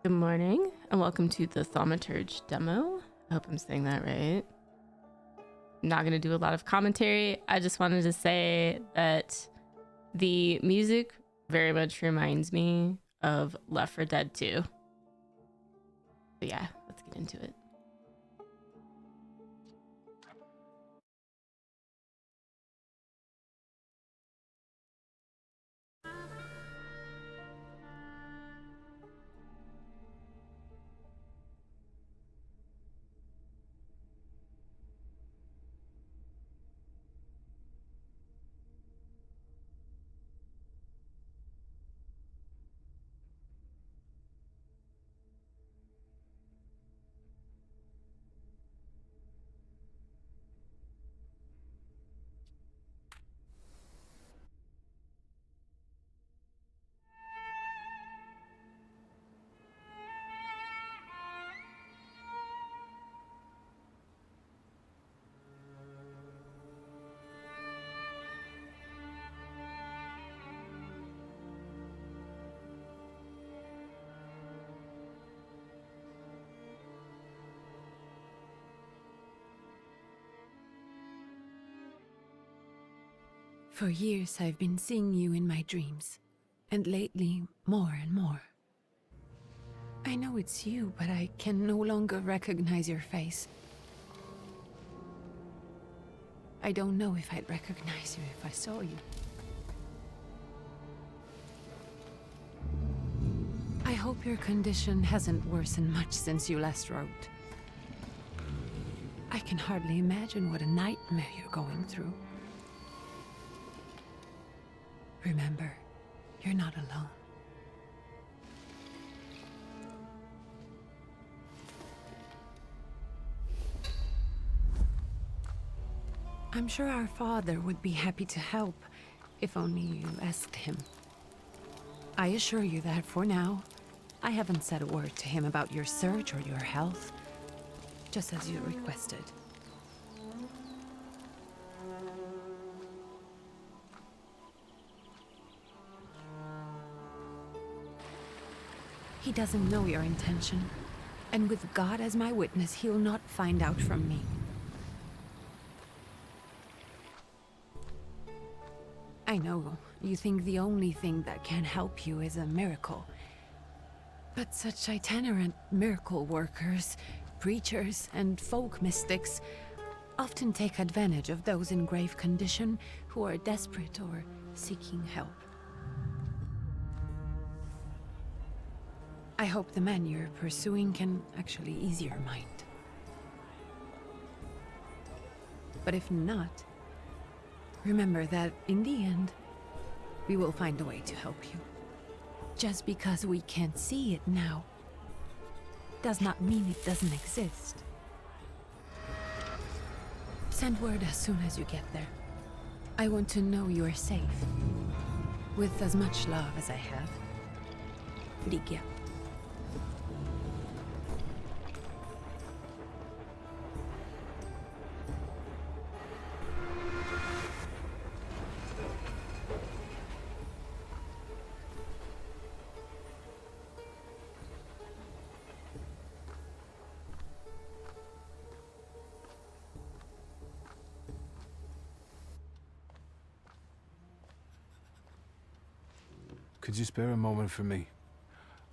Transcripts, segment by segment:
Good morning, and welcome to the Thaumaturge demo. I hope I'm saying that right. I'm not going to do a lot of commentary. I just wanted to say that the music very much reminds me of Left 4 Dead 2. But yeah, let's get into it. For years I've been seeing you in my dreams, and lately more and more. I know it's you, but I can no longer recognize your face. I don't know if I'd recognize you if I saw you. I hope your condition hasn't worsened much since you last wrote. I can hardly imagine what a nightmare you're going through. Remember, you're not alone. I'm sure our father would be happy to help, if only you asked him. I assure you that for now, I haven't said a word to him about your search or your health, just as you requested. He doesn't know your intention, and with God as my witness, he'll not find out from me. I know, you think the only thing that can help you is a miracle. But such itinerant miracle workers, preachers, and folk mystics often take advantage of those in grave condition who are desperate or seeking help. I hope the man you're pursuing can actually ease your mind. But if not, remember that in the end, we will find a way to help you. Just because we can't see it now, does not mean it doesn't exist. Send word as soon as you get there. I want to know you are safe. With as much love as I have. Ligia. Could you spare a moment for me?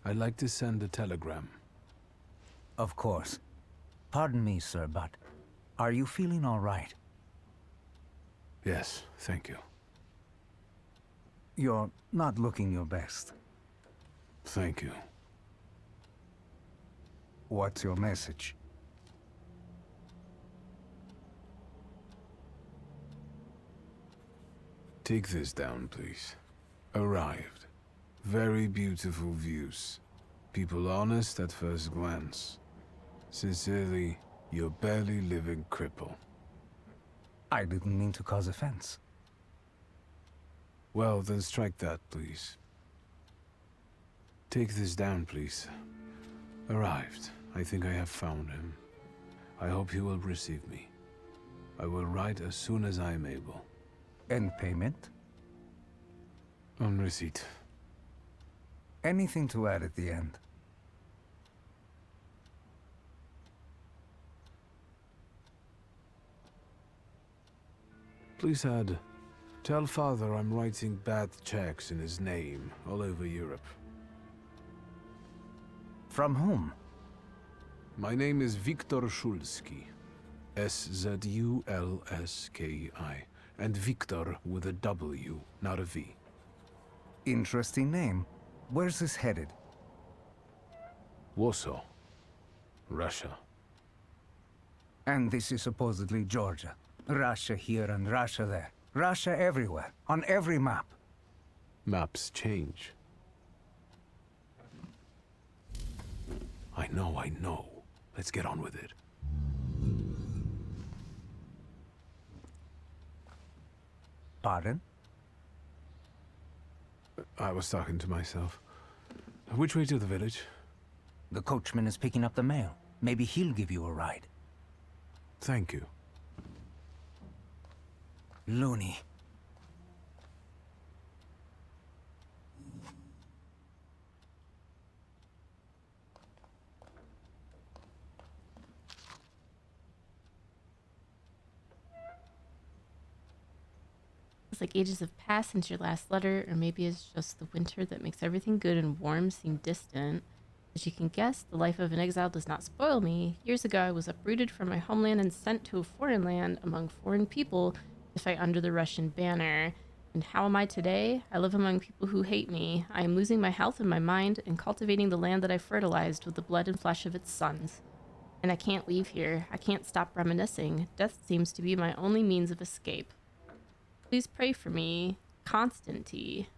I'd like to send a telegram. Of course. Pardon me, sir, but are you feeling all right? Yes, thank you. You're not looking your best. Thank you. What's your message? Take this down, please. Arrived. Very beautiful views. People honest at first glance. Sincerely, your barely living cripple. I didn't mean to cause offense. Well, then strike that, please. Take this down, please. Arrived. I think I have found him. I hope he will receive me. I will write as soon as I am able. And payment? On receipt. Anything to add at the end? Please add, tell father I'm writing bad checks in his name all over Europe. From whom? My name is Viktor Szulski. S-Z-U-L-S-K-I. And Victor with a W, not a V. Interesting name. Where's this headed? Warsaw. Russia. And this is supposedly Georgia. Russia here and Russia there. Russia everywhere, on every map. Maps change. I know. Let's get on with it. Pardon? I was talking to myself. Which way to the village? The coachman is picking up the mail. Maybe he'll give you a ride. Thank you. Loony. It's like ages have passed since your last letter, or maybe it's just the winter that makes everything good and warm seem distant. As you can guess, the life of an exile does not spoil me. Years ago, I was uprooted from my homeland and sent to a foreign land among foreign people to fight under the Russian banner. And how am I today? I live among people who hate me. I am losing my health and my mind and cultivating the land that I fertilized with the blood and flesh of its sons. And I can't leave here. I can't stop reminiscing. Death seems to be my only means of escape. Please pray for me, Constantine.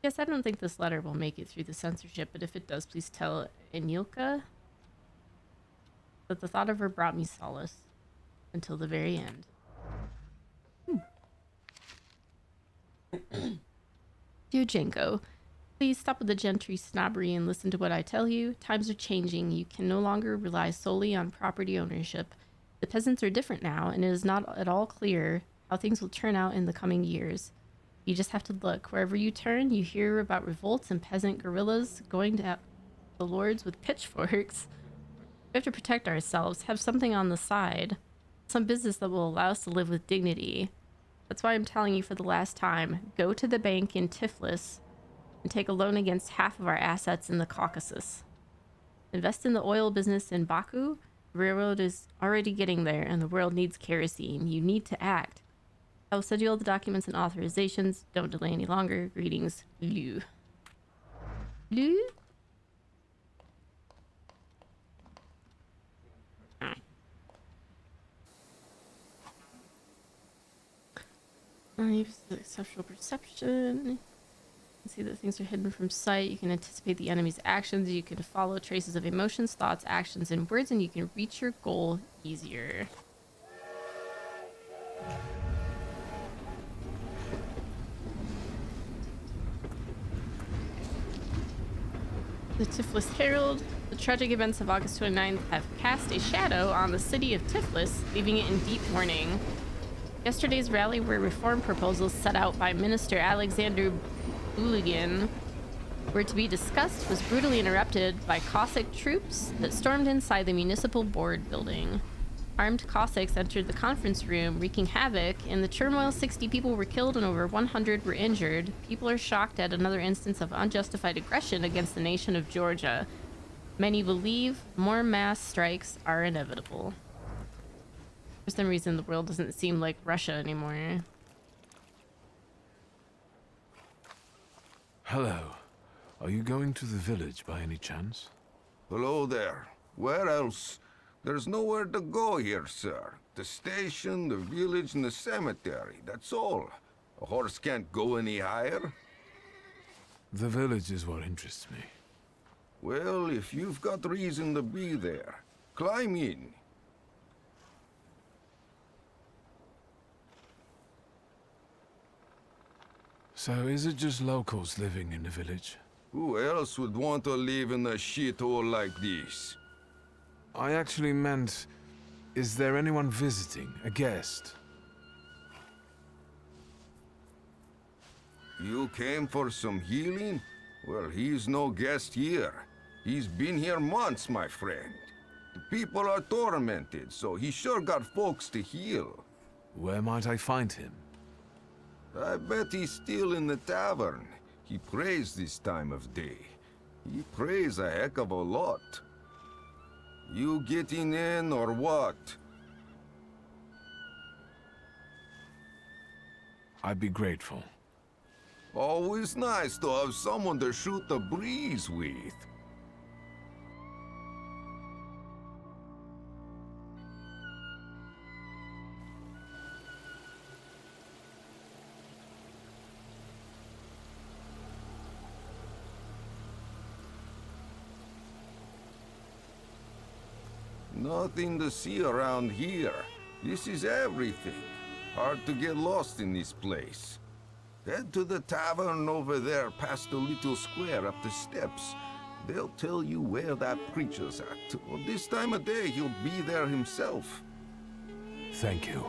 Yes, I don't think this letter will make it through the censorship, but if it does, please tell Anilka that the thought of her brought me solace until the very end. Dear Janko, please stop with the gentry snobbery and listen to what I tell you. Times are changing. You can no longer rely solely on property ownership. The peasants are different now, and it is not at all clear how things will turn out in the coming years. You just have to look. Wherever you turn, you hear about revolts and peasant guerrillas going to the lords with pitchforks. We have to protect ourselves, have something on the side, some business that will allow us to live with dignity. That's why I'm telling you for the last time, go to the bank in Tiflis and take a loan against half of our assets in the Caucasus. Invest in the oil business in Baku. The railroad is already getting there and the world needs kerosene. You need to act. I will send you all the documents and authorizations. Don't delay any longer. Greetings, Lou. Lou? Use the exceptional perception. You can see that things are hidden from sight. You can anticipate the enemy's actions. You can follow traces of emotions, thoughts, actions, and words, and you can reach your goal easier. The Tiflis Herald. The tragic events of August 29th have cast a shadow on the city of Tiflis, leaving it in deep mourning. Yesterday's rally where reform proposals set out by Minister Alexander Buligin were to be discussed was brutally interrupted by Cossack troops that stormed inside the municipal board building. Armed Cossacks entered the conference room, wreaking havoc. In the turmoil, 60 people were killed and over 100 were injured. People are shocked at another instance of unjustified aggression against the nation of Georgia. Many believe more mass strikes are inevitable. For some reason, the world doesn't seem like Russia anymore. Hello. Are you going to the village by any chance? Hello there. Where else? There's nowhere to go here, sir. The station, the village, and the cemetery. That's all. A horse can't go any higher. The village is what interests me. Well, if you've got reason to be there, climb in. So is it just locals living in the village? Who else would want to live in a shithole like this? I actually meant, is there anyone visiting, a guest? You came for some healing? Well, he's no guest here. He's been here months, my friend. The people are tormented, so he sure got folks to heal. Where might I find him? I bet he's still in the tavern. He prays this time of day. He prays a heck of a lot. You getting in or what? I'd be grateful. Always nice to have someone to shoot the breeze with. Nothing to see around here. This is everything. Hard to get lost in this place. Head to the tavern over there past the little square up the steps. They'll tell you where that preacher's at. Or this time of day, he'll be there himself. Thank you.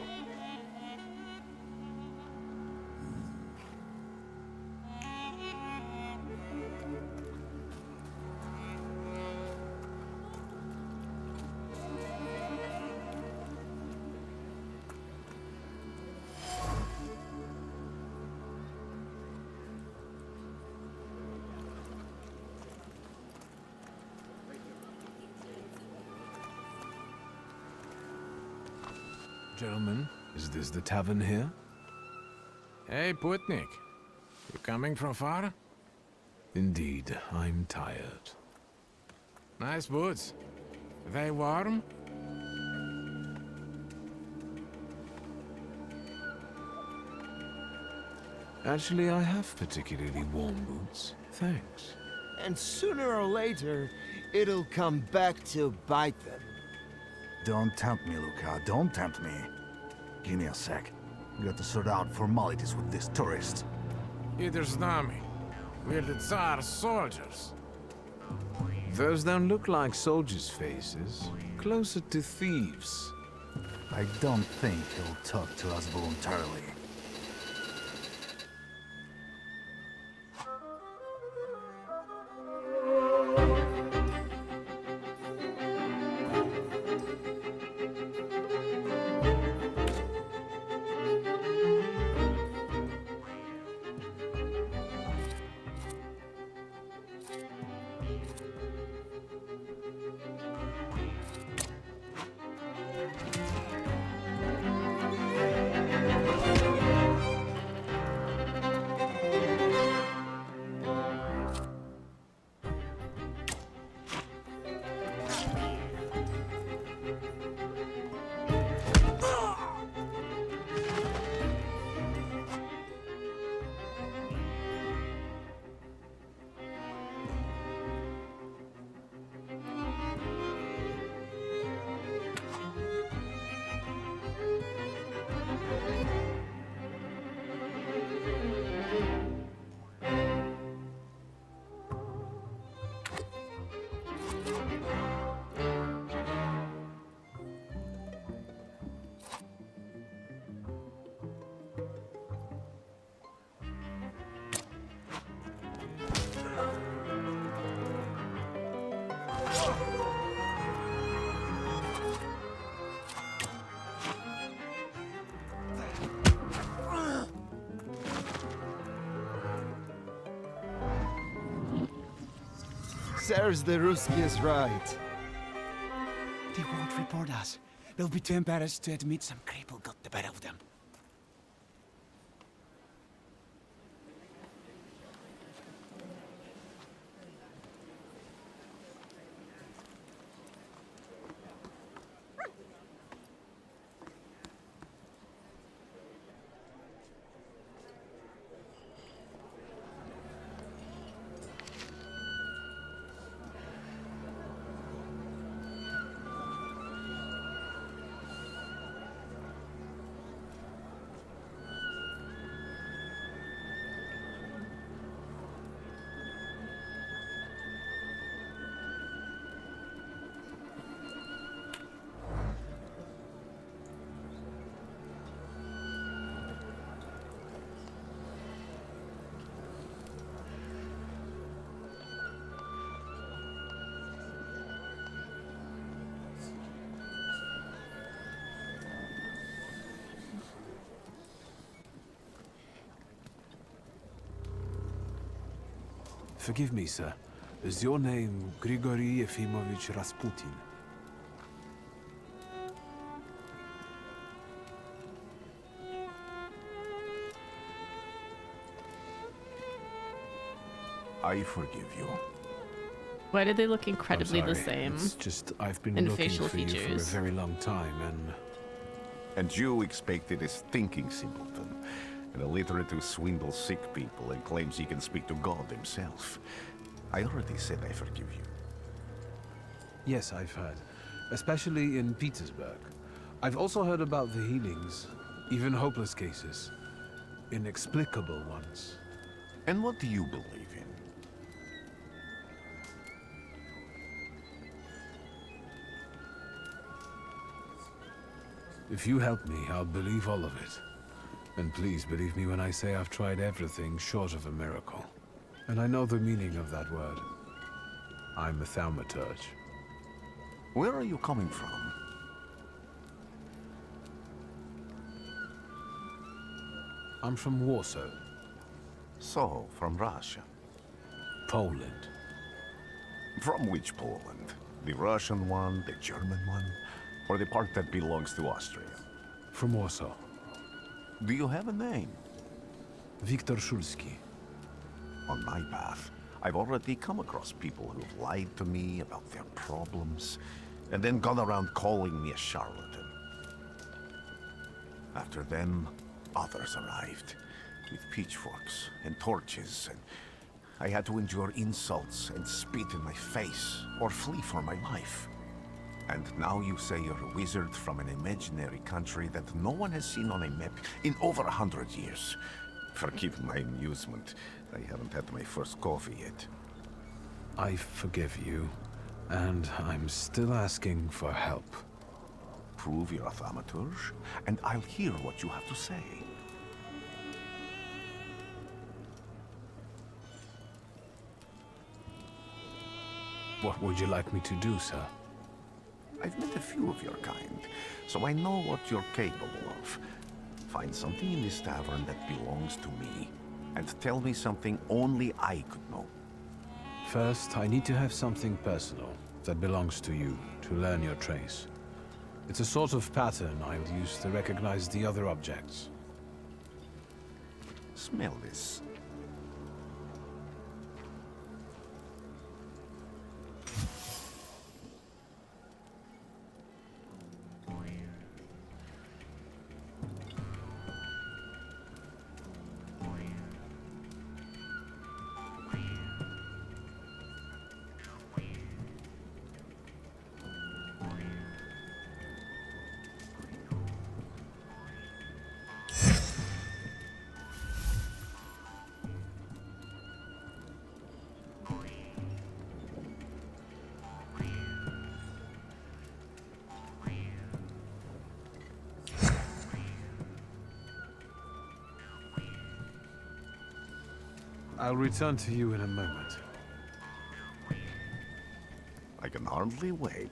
Gentlemen, is this the tavern here? Hey, Putnik. You coming from far? Indeed, I'm tired. Nice boots. They warm? Actually, I have particularly warm boots. Thanks. And sooner or later, it'll come back to bite them. Don't tempt me, Luca. Don't tempt me. Give me a sec. We got to sort out formalities with this tourist. Either z nami. We're the Tsar's soldiers. Those don't look like soldiers' faces. Closer to thieves. I don't think he'll talk to us voluntarily. Serge the Ruski is right. They won't report us. They'll be too embarrassed to admit some cripple got the better of them. Forgive me, sir. Is your name Grigory Yefimovich Rasputin? I forgive you. Why do they look incredibly I'm the sorry. same? It's just I've been in looking facial for you for a features? very long time, and And you expected a thinking simpleton, an illiterate who swindles sick people and claims he can speak to God himself. I already said I forgive you. yes, I've heard, especially in Petersburg. I've also heard about the healings, even hopeless cases, inexplicable ones. And what do you believe in? If you help me, I'll believe all of it. And please believe me when I say I've tried everything short of a miracle. And I know the meaning of that word. I'm a Thaumaturge. Where are you coming from? I'm from Warsaw, So, from Russia. Poland. From which Poland? The Russian one, the German one, or the part that belongs to Austria? From Warsaw. Do you have a name? Wiktor Szulski. On my path, I've already come across people who've lied to me about their problems, and then gone around calling me a charlatan. After them, others arrived, with pitchforks and torches, and I had to endure insults and spit in my face, or flee for my life. And now you say you're a wizard from an imaginary country that no one has seen on a map in over 100 years. Forgive my amusement. I haven't had my first coffee yet. I forgive you, and I'm still asking for help. Prove you're a Thaumaturge, and I'll hear what you have to say. What would you like me to do, sir? I've met a few of your kind, so I know what you're capable of. Find something in this tavern that belongs to me, and tell me something only I could know. First, I need to have something personal that belongs to you to learn your trace. It's a sort of pattern I'll use to recognize the other objects. Smell this. I'll return to you in a moment. I can hardly wait.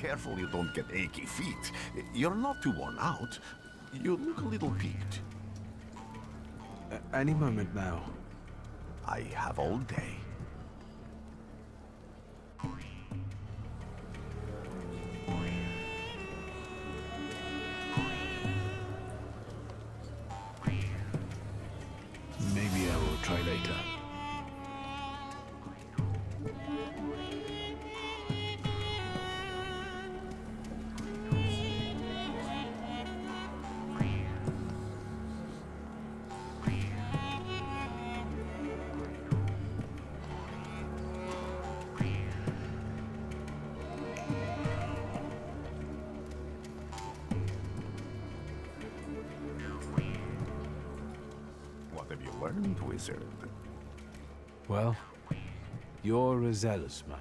careful you don't get achy feet. You're not too worn out. You look a little peaked. Any moment now. I have all day. Maybe I will try later. What have you learned, wizard? Well, you're a zealous man.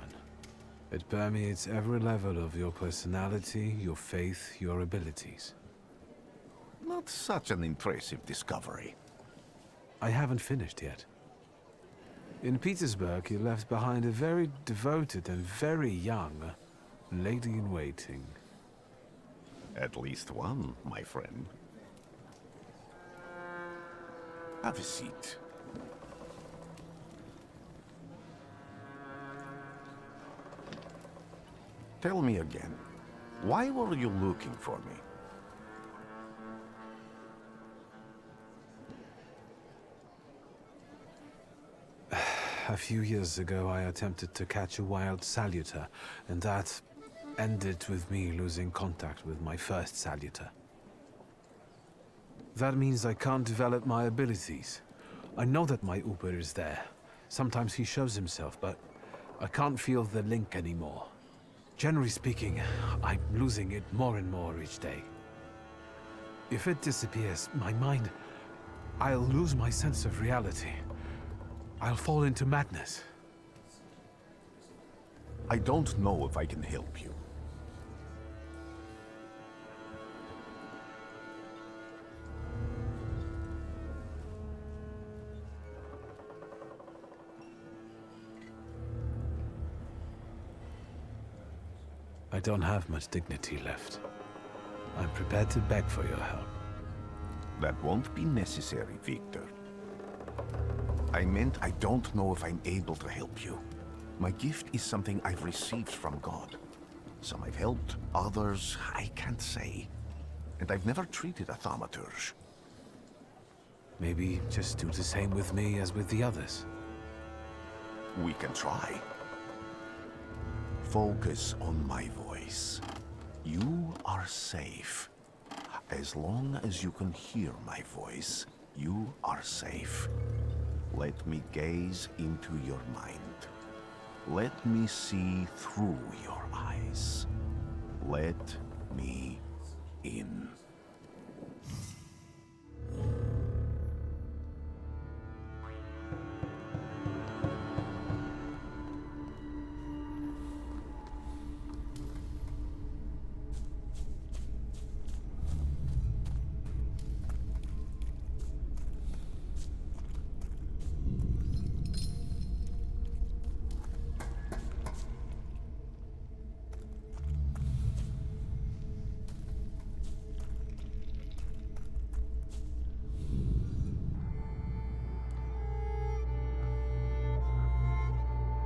It permeates every level of your personality, your faith, your abilities. Not such an impressive discovery. I haven't finished yet. In Petersburg, you left behind a very devoted and very young lady-in-waiting. At least one, my friend. Have a seat. Tell me again, why were you looking for me? A few years ago, I attempted to catch a wild Salutor, and that ended with me losing contact with my first Salutor. That means I can't develop my abilities. I know that my Uber is there. Sometimes he shows himself, but I can't feel the link anymore. Generally speaking, I'm losing it more and more each day. If it disappears, my mind... I'll lose my sense of reality. I'll fall into madness. I don't know if I can help you. I don't have much dignity left. I'm prepared to beg for your help. That won't be necessary, Victor. I meant I don't know if I'm able to help you. My gift is something I've received from God. Some I've helped, others I can't say. And I've never treated a Thaumaturge. Maybe just do the same with me as with the others. We can try. Focus on my voice. You are safe. As long as you can hear my voice, you are safe. Let me gaze into your mind. Let me see through your eyes. Let me in.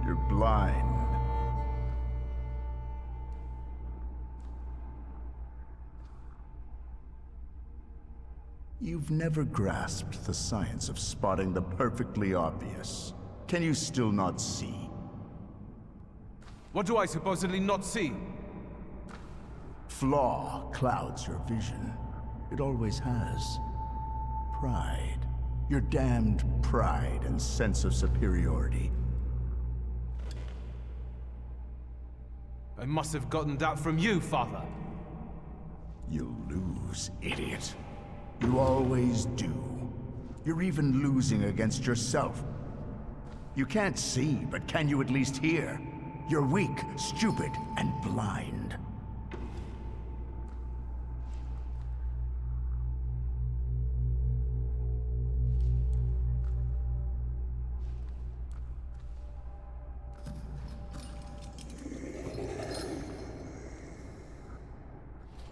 You're blind. You've never grasped the science of spotting the perfectly obvious. Can you still not see? What do I supposedly not see? Flaw clouds your vision. It always has. Pride. Your damned pride and sense of superiority. I must have gotten that from you, Father. You'll lose, idiot. You always do. You're even losing against yourself. You can't see, but can you at least hear? You're weak, stupid, and blind.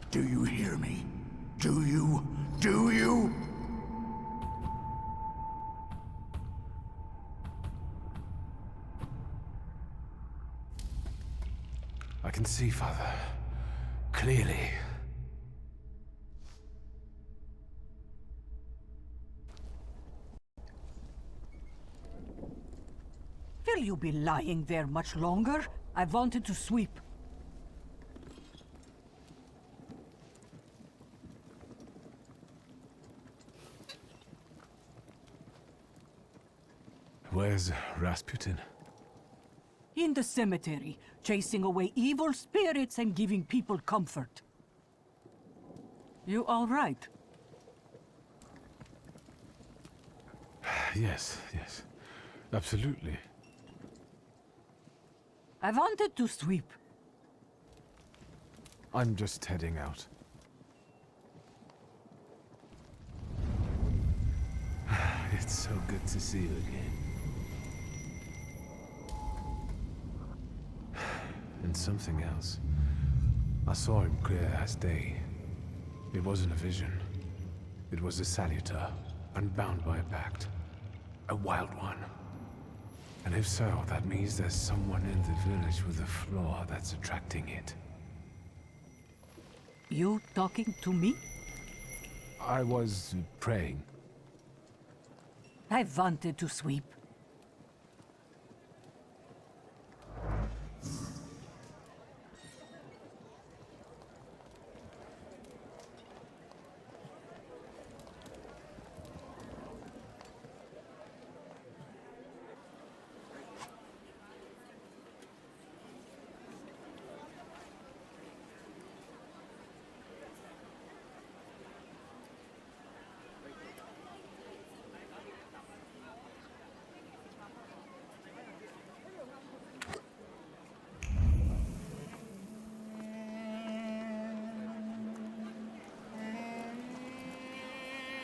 Do you hear me? Do you? Do you? I can see, Father. Clearly. Will you be lying there much longer? I wanted to sweep. Where's Rasputin? In the cemetery, chasing away evil spirits and giving people comfort. You all right? Yes, yes. Absolutely. I wanted to sweep. I'm just heading out. It's so good to see you again. And something else. I saw him clear as day. It wasn't a vision. It was a Salutor, unbound by a pact. A wild one. And if so, that means there's someone in the village with a flaw that's attracting it. You talking to me? I was praying. I wanted to sweep.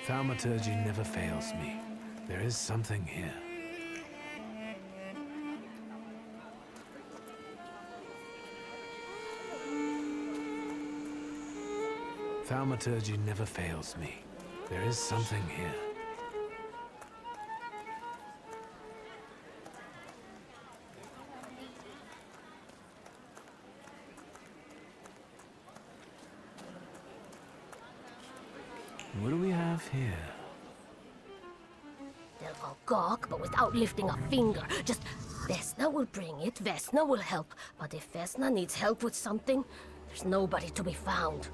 Thaumaturge never fails me. There is something here. Thaumaturge never fails me. There is something here. What do we have here? They'll go gawk, but without lifting a finger. Just, Vesna will bring it, Vesna will help. But if Vesna needs help with something, there's nobody to be found.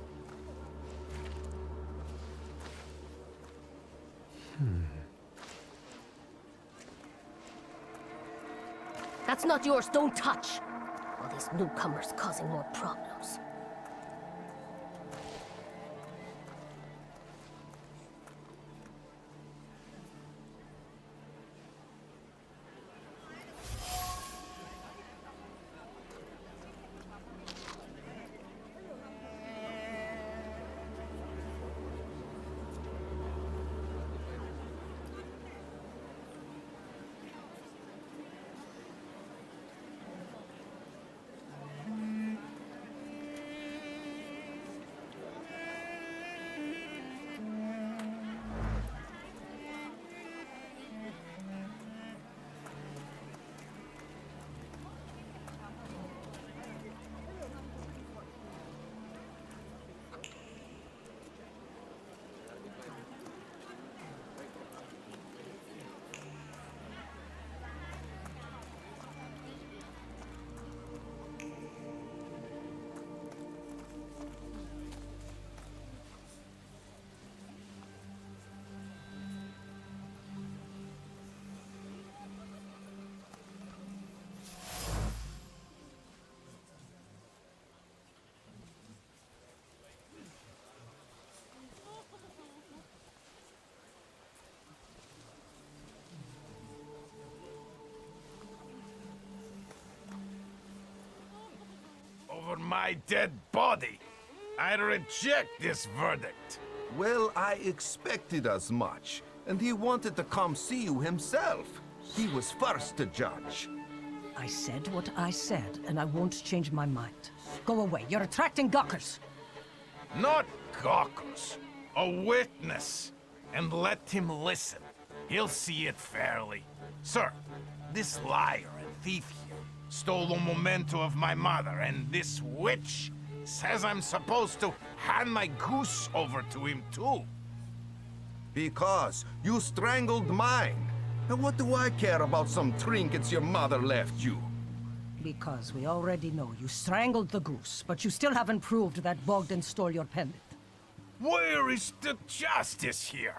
That's not yours, don't touch! All these newcomers causing more problems. Over my dead body. I reject this verdict. Well, I expected as much, and he wanted to come see you himself. He was first to judge. I said what I said, and I won't change my mind. Go away. You're attracting gawkers. Not caucus. A witness. And let him listen. He'll see it fairly. Sir, this liar and thief here stole a memento of my mother, and this witch says I'm supposed to hand my goose over to him too. Because you strangled mine. And what do I care about some trinkets your mother left you? Because we already know you strangled the goose, but you still haven't proved that Bogdan stole your pendant. Where is the justice here?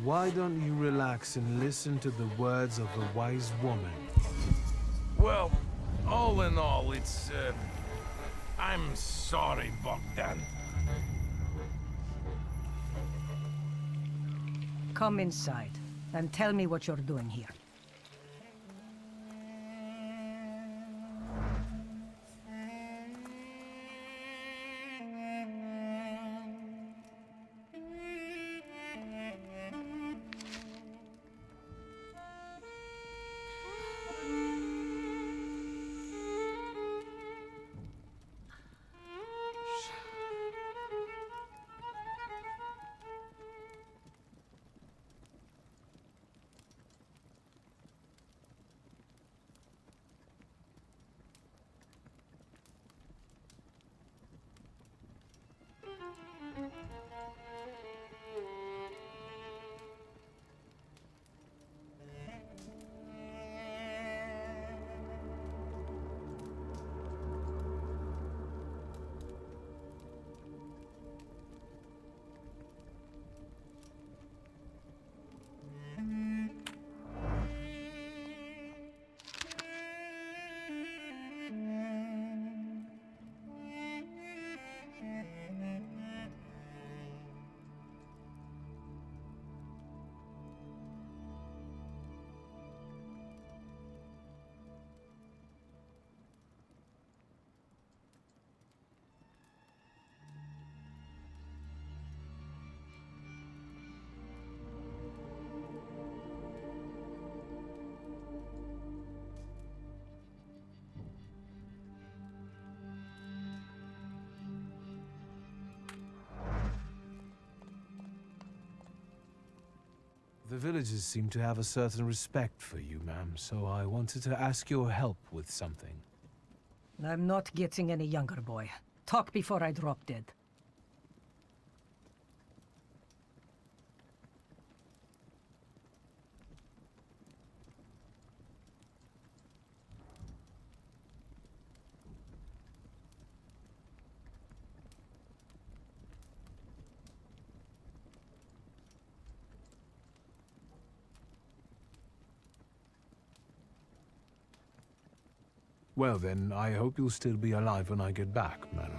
Why don't you relax and listen to the words of a wise woman? Well, all in all, it's, I'm sorry, Bogdan. Come inside, and tell me what you're doing here. The villagers seem to have a certain respect for you, ma'am, so I wanted to ask your help with something. I'm not getting any younger, boy. Talk before I drop dead. Well then, I hope you'll still be alive when I get back, madam.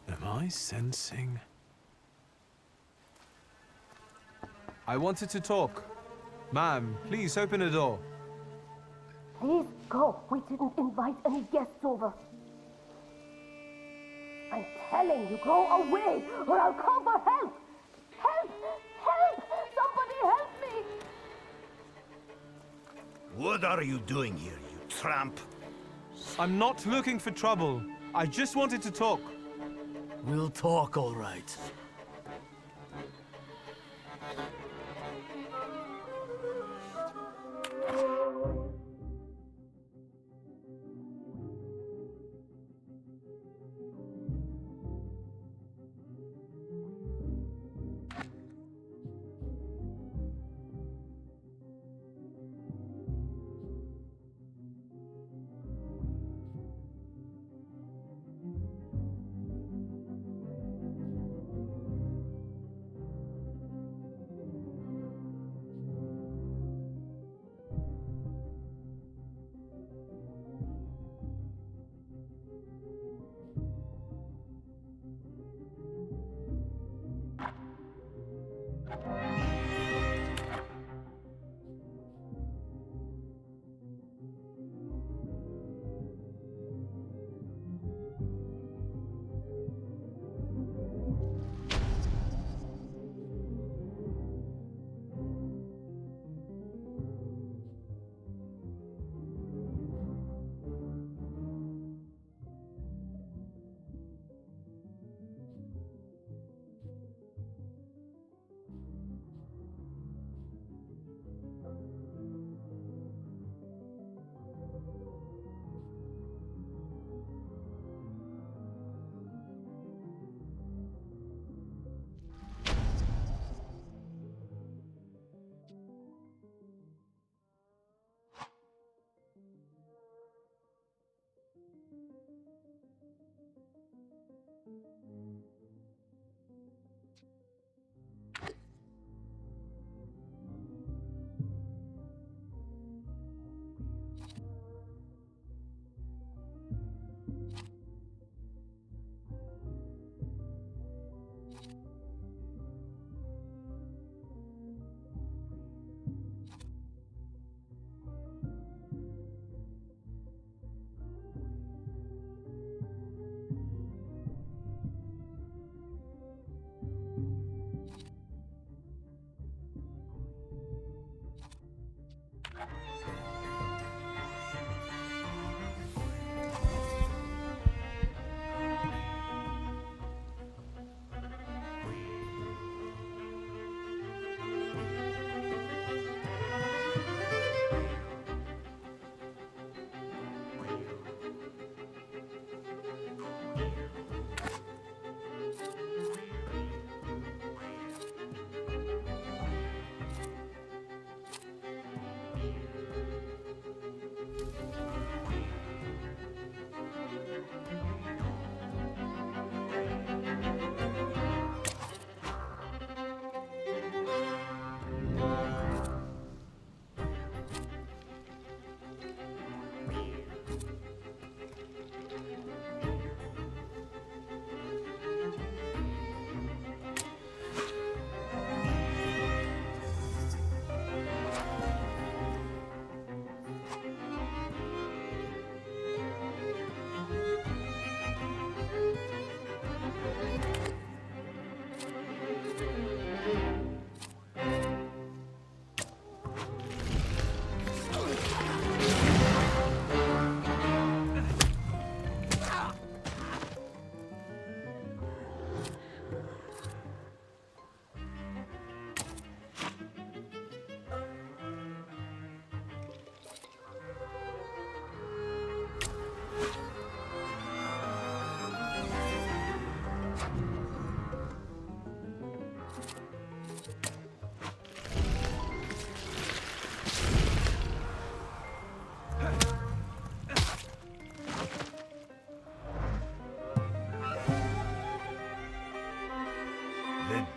Am I sensing? I wanted to talk. Ma'am, please open the door. Please go. We didn't invite any guests over. I'm telling you, go away, or I'll call for help! Help! Help! Somebody help me! What are you doing here, you tramp. I'm not looking for trouble. I just wanted to talk. We'll talk, all right.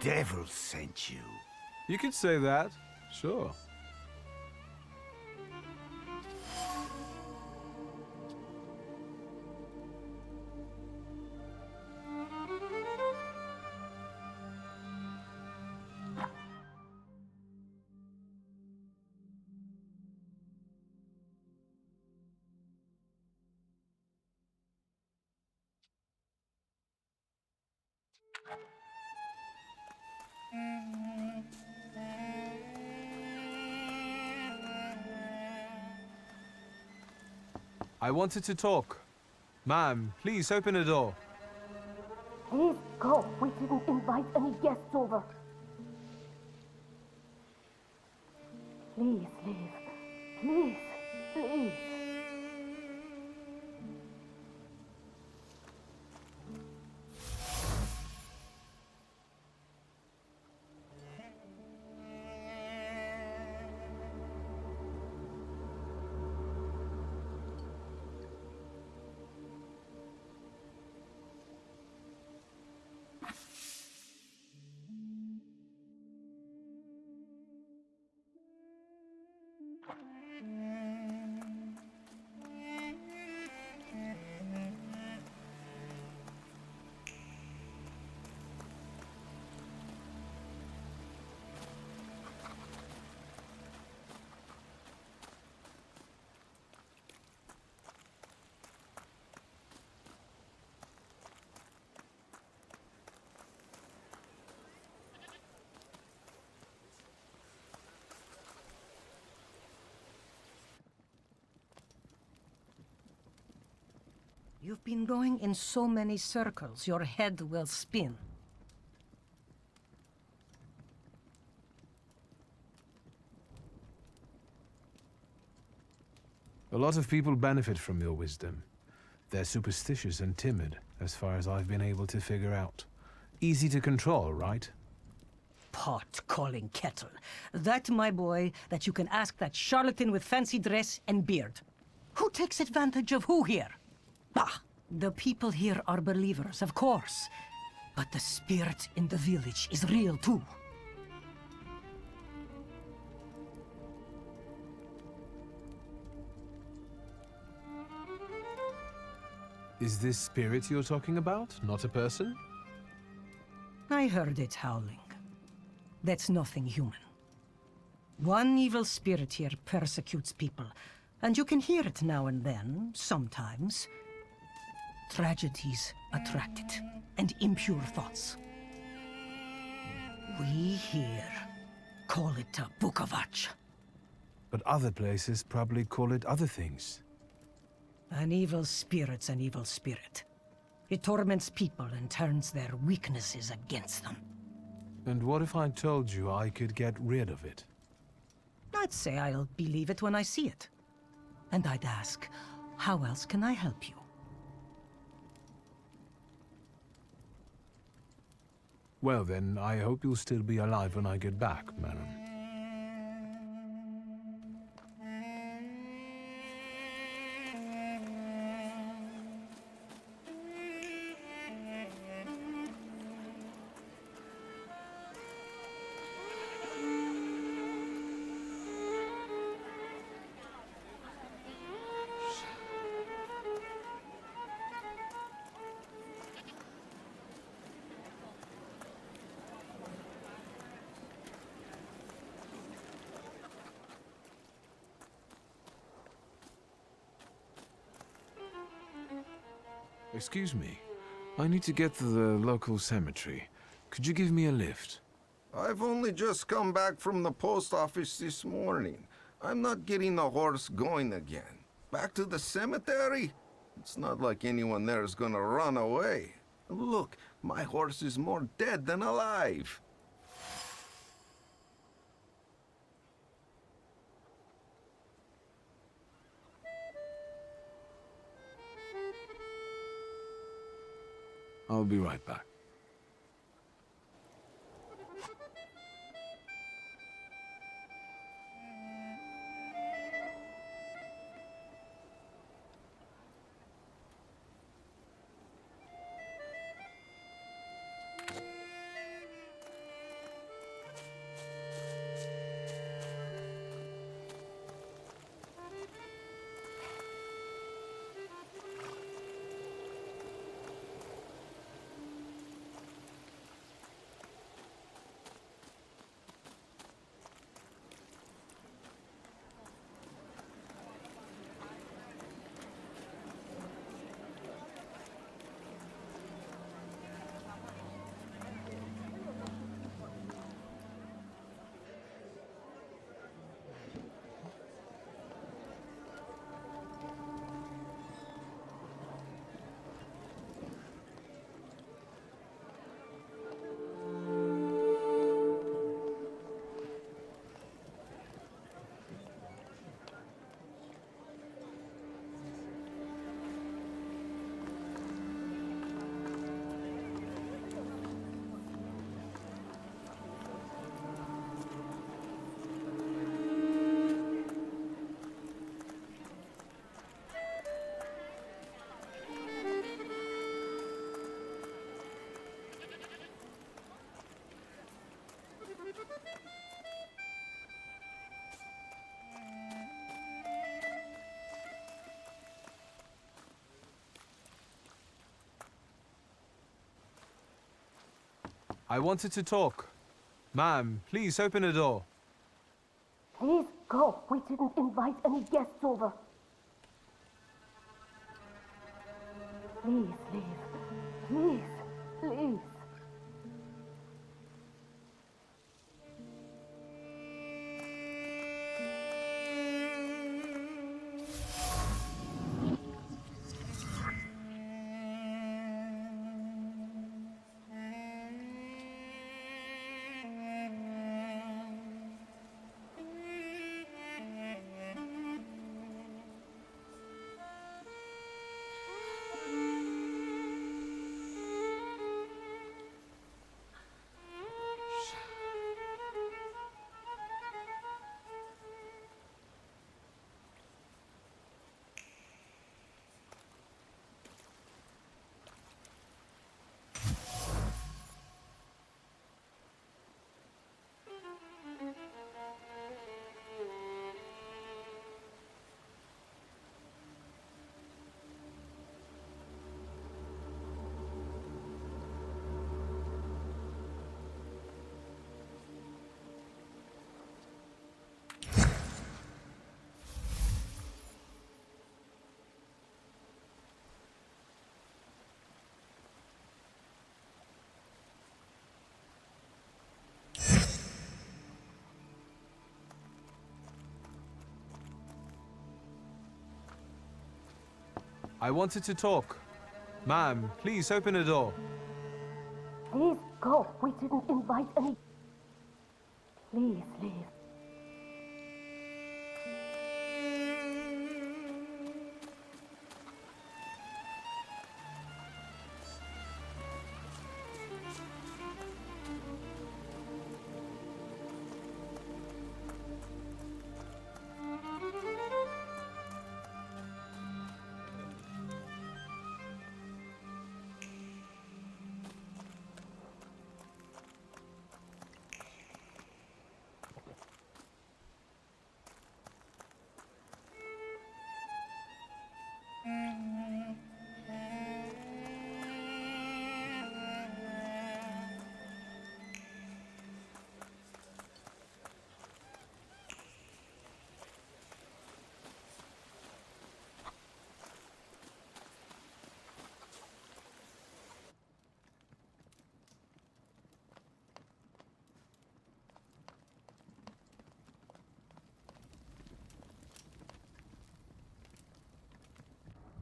Devil sent you. You could say that, sure. I wanted to talk. Ma'am, please open the door. Please go. We didn't invite any guests over. Please leave. Please, please. You've been going in so many circles, your head will spin. A lot of people benefit from your wisdom. They're superstitious and timid, as far as I've been able to figure out. Easy to control, right? Pot calling kettle. That, my boy, that you can ask that charlatan with fancy dress and beard. Who takes advantage of who here? Bah! The people here are believers, of course. But the spirit in the village is real too. Is this spirit you're talking about, not a person? I heard it howling. That's nothing human. One evil spirit here persecutes people, and you can hear it now and then, sometimes. Tragedies attract it, and impure thoughts. We here call it a Bukovac. But other places probably call it other things. An evil spirit's an evil spirit. It torments people and turns their weaknesses against them. And what if I told you I could get rid of it? I'd say I'll believe it when I see it. And I'd ask, how else can I help you? Well then, I hope you'll still be alive when I get back, madam. Excuse me. I need to get to the local cemetery. Could you give me a lift? I've only just come back from the post office this morning. I'm not getting the horse going again. Back to the cemetery? It's not like anyone there is gonna run away. Look, my horse is more dead than alive. I'll be right back. I wanted to talk. Ma'am, please open the door. Please go. We didn't invite any guests over. Please leave. Please, please. I wanted to talk. Ma'am, please open the door. Please go. We didn't invite any. Please leave.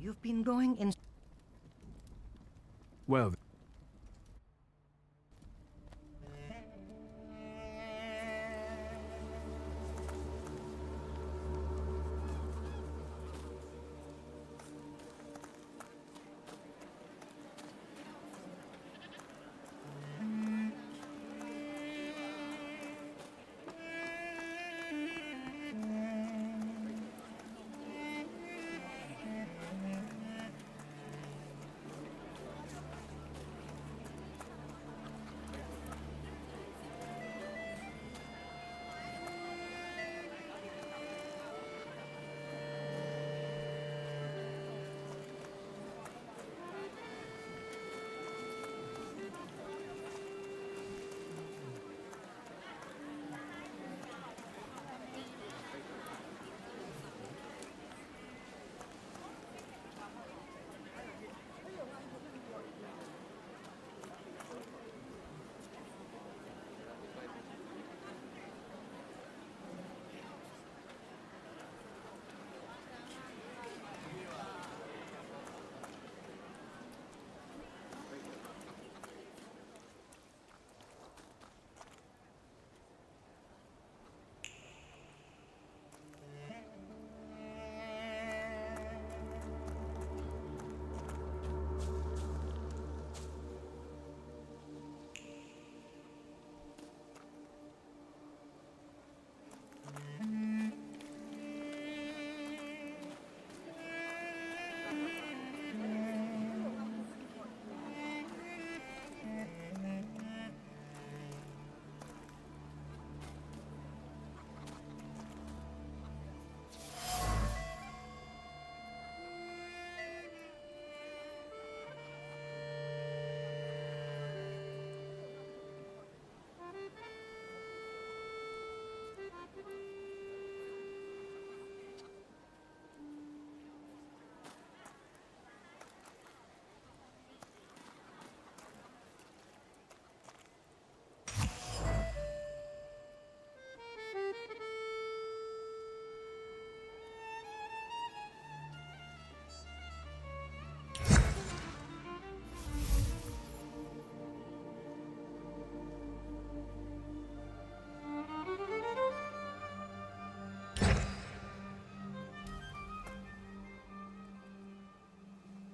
You've been going in... Well,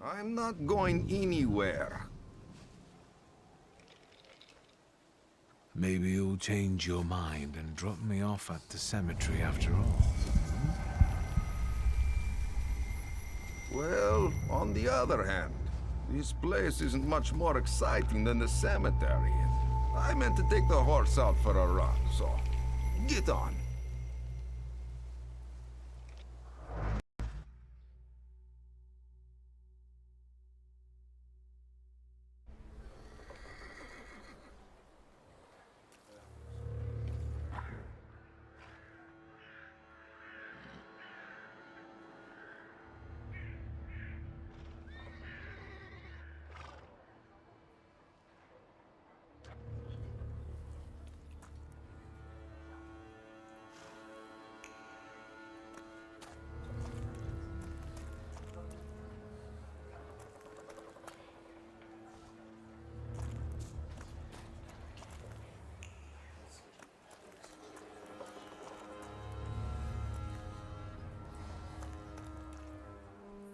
I'm not going anywhere. Maybe you'll change your mind and drop me off at the cemetery after all. Well, on the other hand, this place isn't much more exciting than the cemetery. I meant to take the horse out for a run, so get on.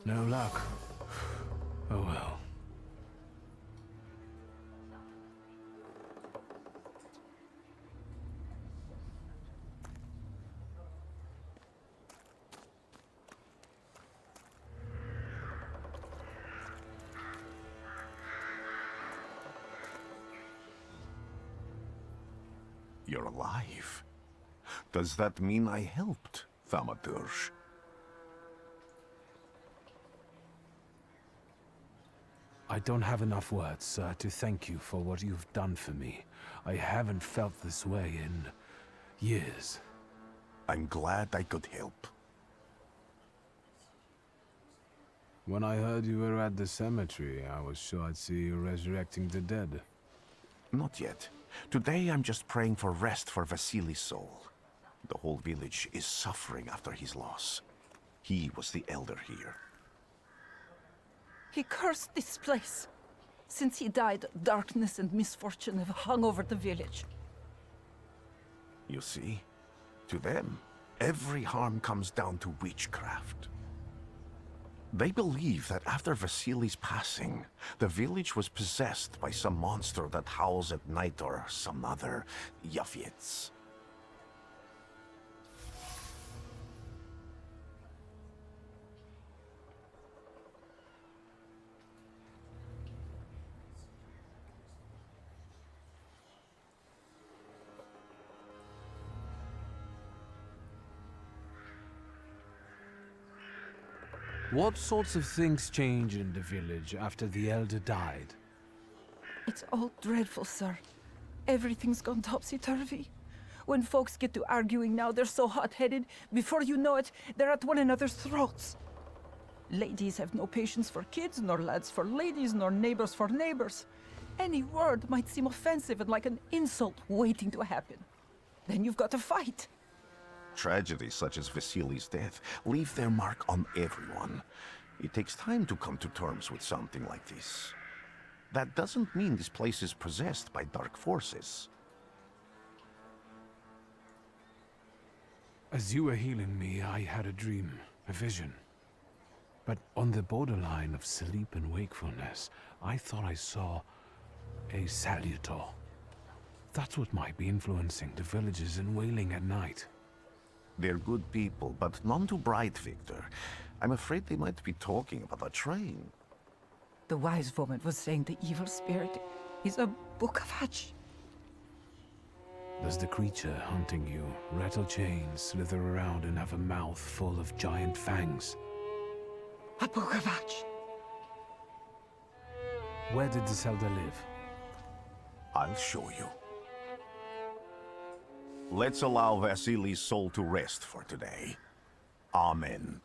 No luck. Oh well. You're alive. Does that mean I helped, Thaumaturge? I don't have enough words, sir, to thank you for what you've done for me. I haven't felt this way in years. I'm glad I could help. When I heard you were at the cemetery, I was sure I'd see you resurrecting the dead. Not yet. Today I'm just praying for rest for Vasily's soul. The whole village is suffering after his loss. He was the elder here. He cursed this place. Since he died, darkness and misfortune have hung over the village. You see? To them, every harm comes down to witchcraft. They believe that after Vasily's passing, the village was possessed by some monster that howls at night or some other Yafits. What sorts of things changed in the village after the elder died? It's all dreadful, sir. Everything's gone topsy-turvy. When folks get to arguing now, they're so hot-headed, before you know it, they're at one another's throats. Ladies have no patience for kids, nor lads for ladies, nor neighbors for neighbors. Any word might seem offensive and like an insult waiting to happen. Then you've got to fight. Tragedies such as Vasily's death leave their mark on everyone. It takes time to come to terms with something like this. That doesn't mean this place is possessed by dark forces. As you were healing me, I had a dream, a vision. But on the borderline of sleep and wakefulness, I thought I saw a Salutor. That's what might be influencing the villagers in wailing at night. They're good people, but none too bright, Victor. I'm afraid they might be talking about a train. The wise woman was saying the evil spirit is a book of hatch. Does the creature hunting you rattle chains, slither around, and have a mouth full of giant fangs? A book of hatch. Where did this elder live? I'll show you. Let's allow Vasily's soul to rest for today. Amen.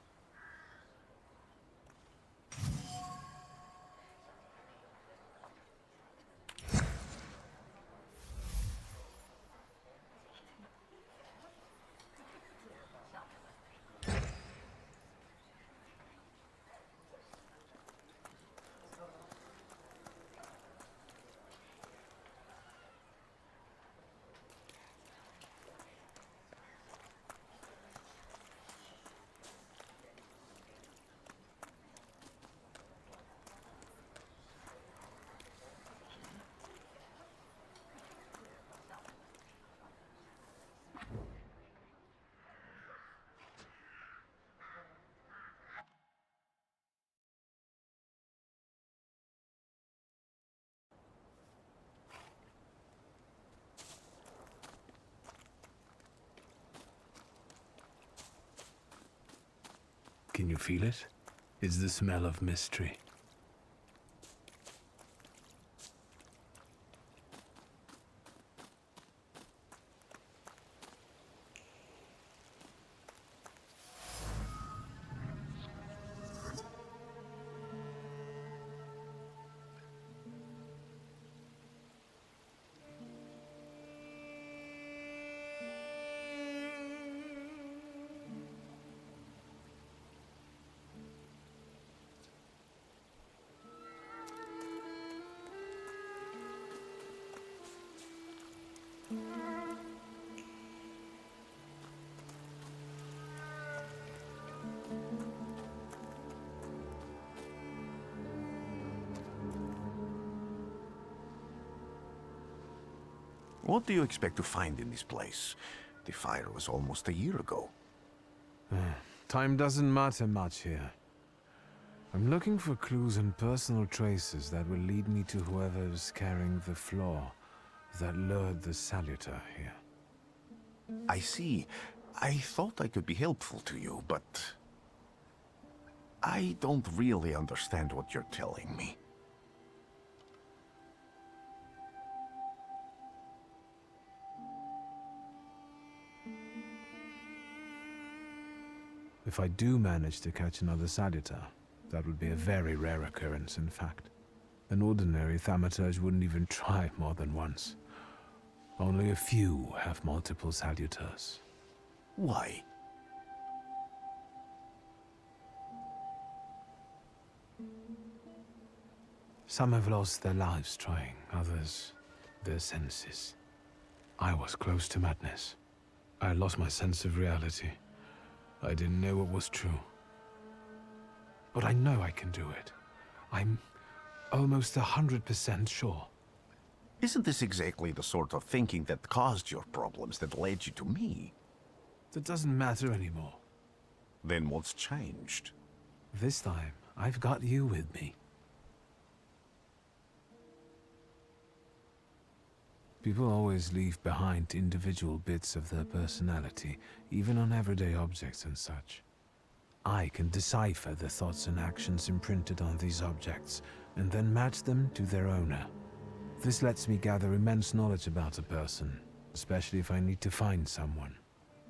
Can you feel it? It's the smell of mystery. What do you expect to find in this place? The fire was almost a year ago. Time doesn't matter much here. I'm looking for clues and personal traces that will lead me to whoever's carrying the flaw that lured the Salutor here. I see. I thought I could be helpful to you, but I don't really understand what you're telling me. If I do manage to catch another Salutor, that would be a very rare occurrence, in fact. An ordinary Thaumaturge wouldn't even try more than once. Only a few have multiple Salutors. Why? Some have lost their lives trying, others their senses. I was close to madness. I lost my sense of reality. I didn't know what was true. But I know I can do it. I'm almost 100% sure. Isn't this exactly the sort of thinking that caused your problems, that led you to me? That doesn't matter anymore. Then what's changed? This time, I've got you with me. People always leave behind individual bits of their personality, even on everyday objects and such. I can decipher the thoughts and actions imprinted on these objects, and then match them to their owner. This lets me gather immense knowledge about a person, especially if I need to find someone.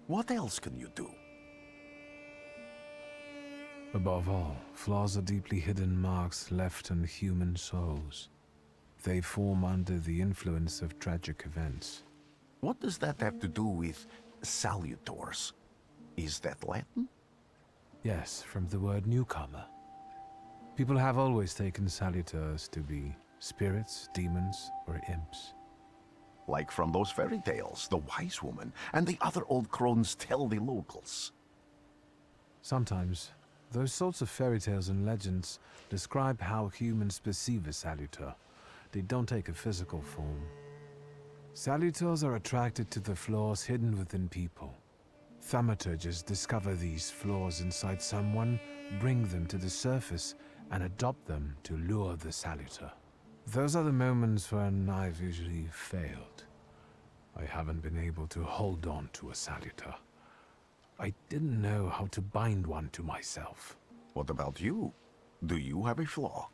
What else can you do? Above all, flaws are deeply hidden marks left on human souls. They form under the influence of tragic events. What does that have to do with salutors? Is that Latin? Yes, from the word newcomer. People have always taken salutors to be spirits, demons, or imps. Like from those fairy tales, the wise woman and the other old crones tell the locals. Sometimes, those sorts of fairy tales and legends describe how humans perceive a salutor. They don't take a physical form. Salutors are attracted to the flaws hidden within people. Thaumaturges discover these flaws inside someone, bring them to the surface, and adopt them to lure the Salutor. Those are the moments when I've usually failed. I haven't been able to hold on to a Salutor. I didn't know how to bind one to myself. What about you? Do you have a flaw?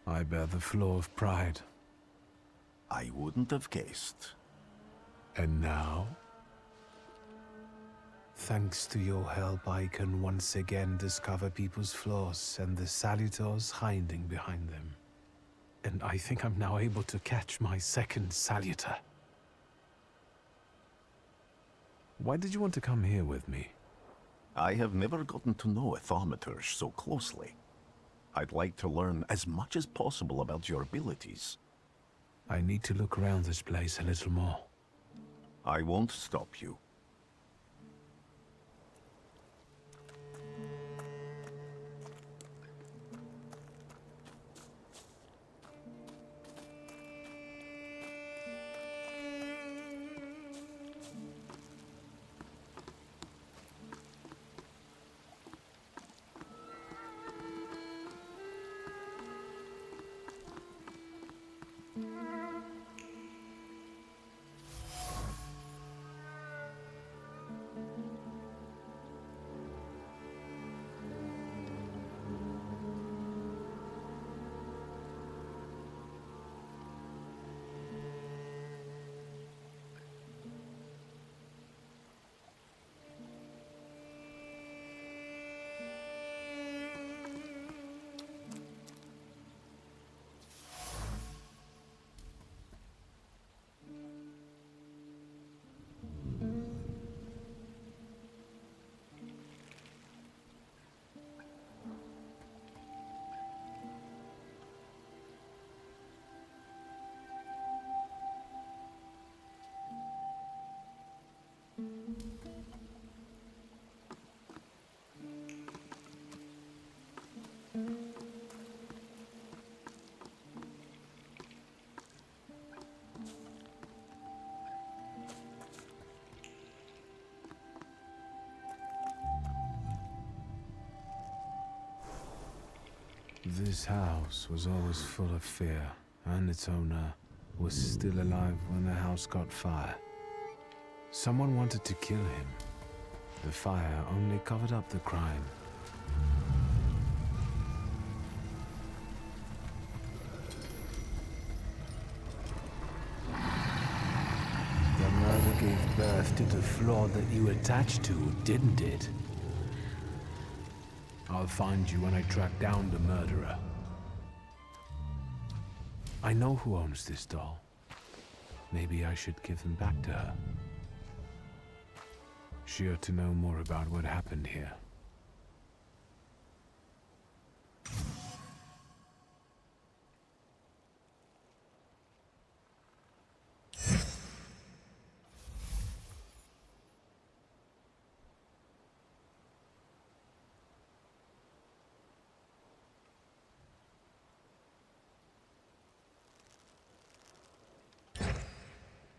I bear the flaw of pride. I wouldn't have guessed. And now? Thanks to your help, I can once again discover people's flaws and the Salutors hiding behind them. And I think I'm now able to catch my second Salutor. Why did you want to come here with me? I have never gotten to know a Thaumaturge so closely. I'd like to learn as much as possible about your abilities. I need to look around this place a little more. I won't stop you. This house was always full of fear, and its owner was still alive when the house caught fire. Someone wanted to kill him. The fire only covered up the crime. The murder gave birth to the flaw that you attached to, didn't it? I'll find you when I track down the murderer. I know who owns this doll. Maybe I should give him back to her. She ought to know more about what happened here.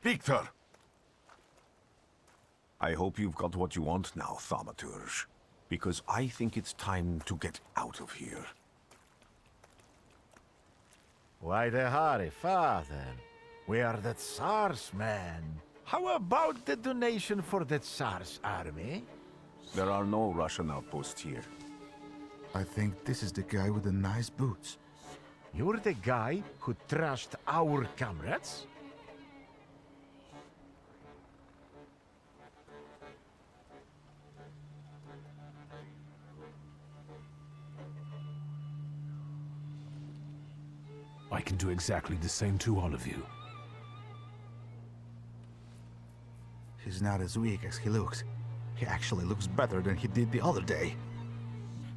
Victor! I hope you've got what you want now, Thaumaturge. Because I think it's time to get out of here. Why the hurry, father? We are the Tsar's men. How about the donation for the Tsar's army? There are no Russian outposts here. I think this is the guy with the nice boots. You're the guy who trashed our comrades? I can do exactly the same to all of you. He's not as weak as he looks. He actually looks better than he did the other day.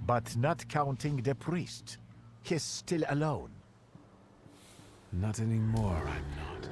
But not counting the priest. He's still alone. Not anymore, I'm not.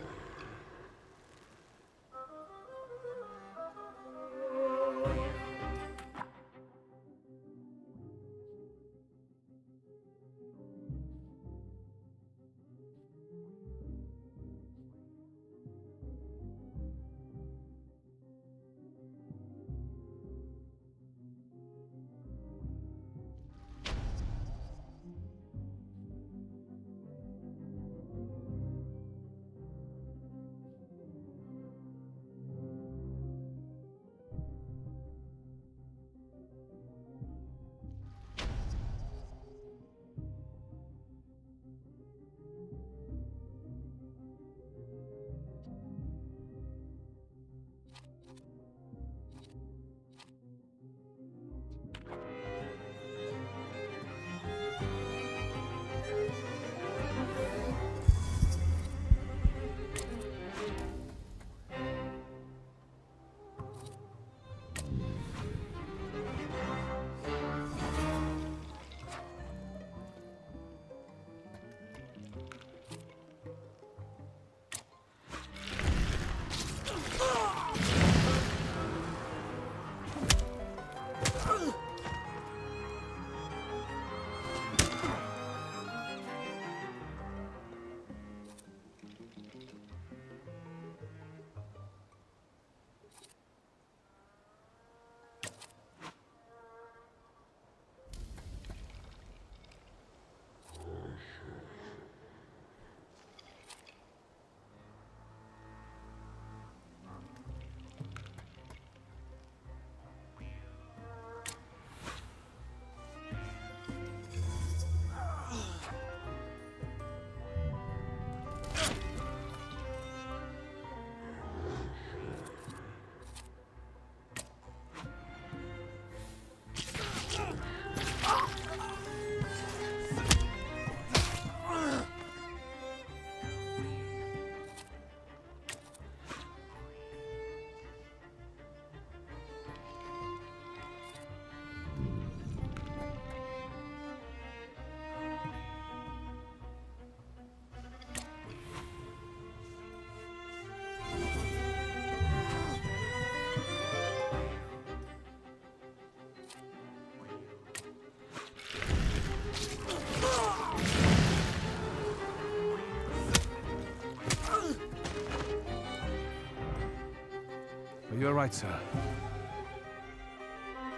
Are you all right, sir?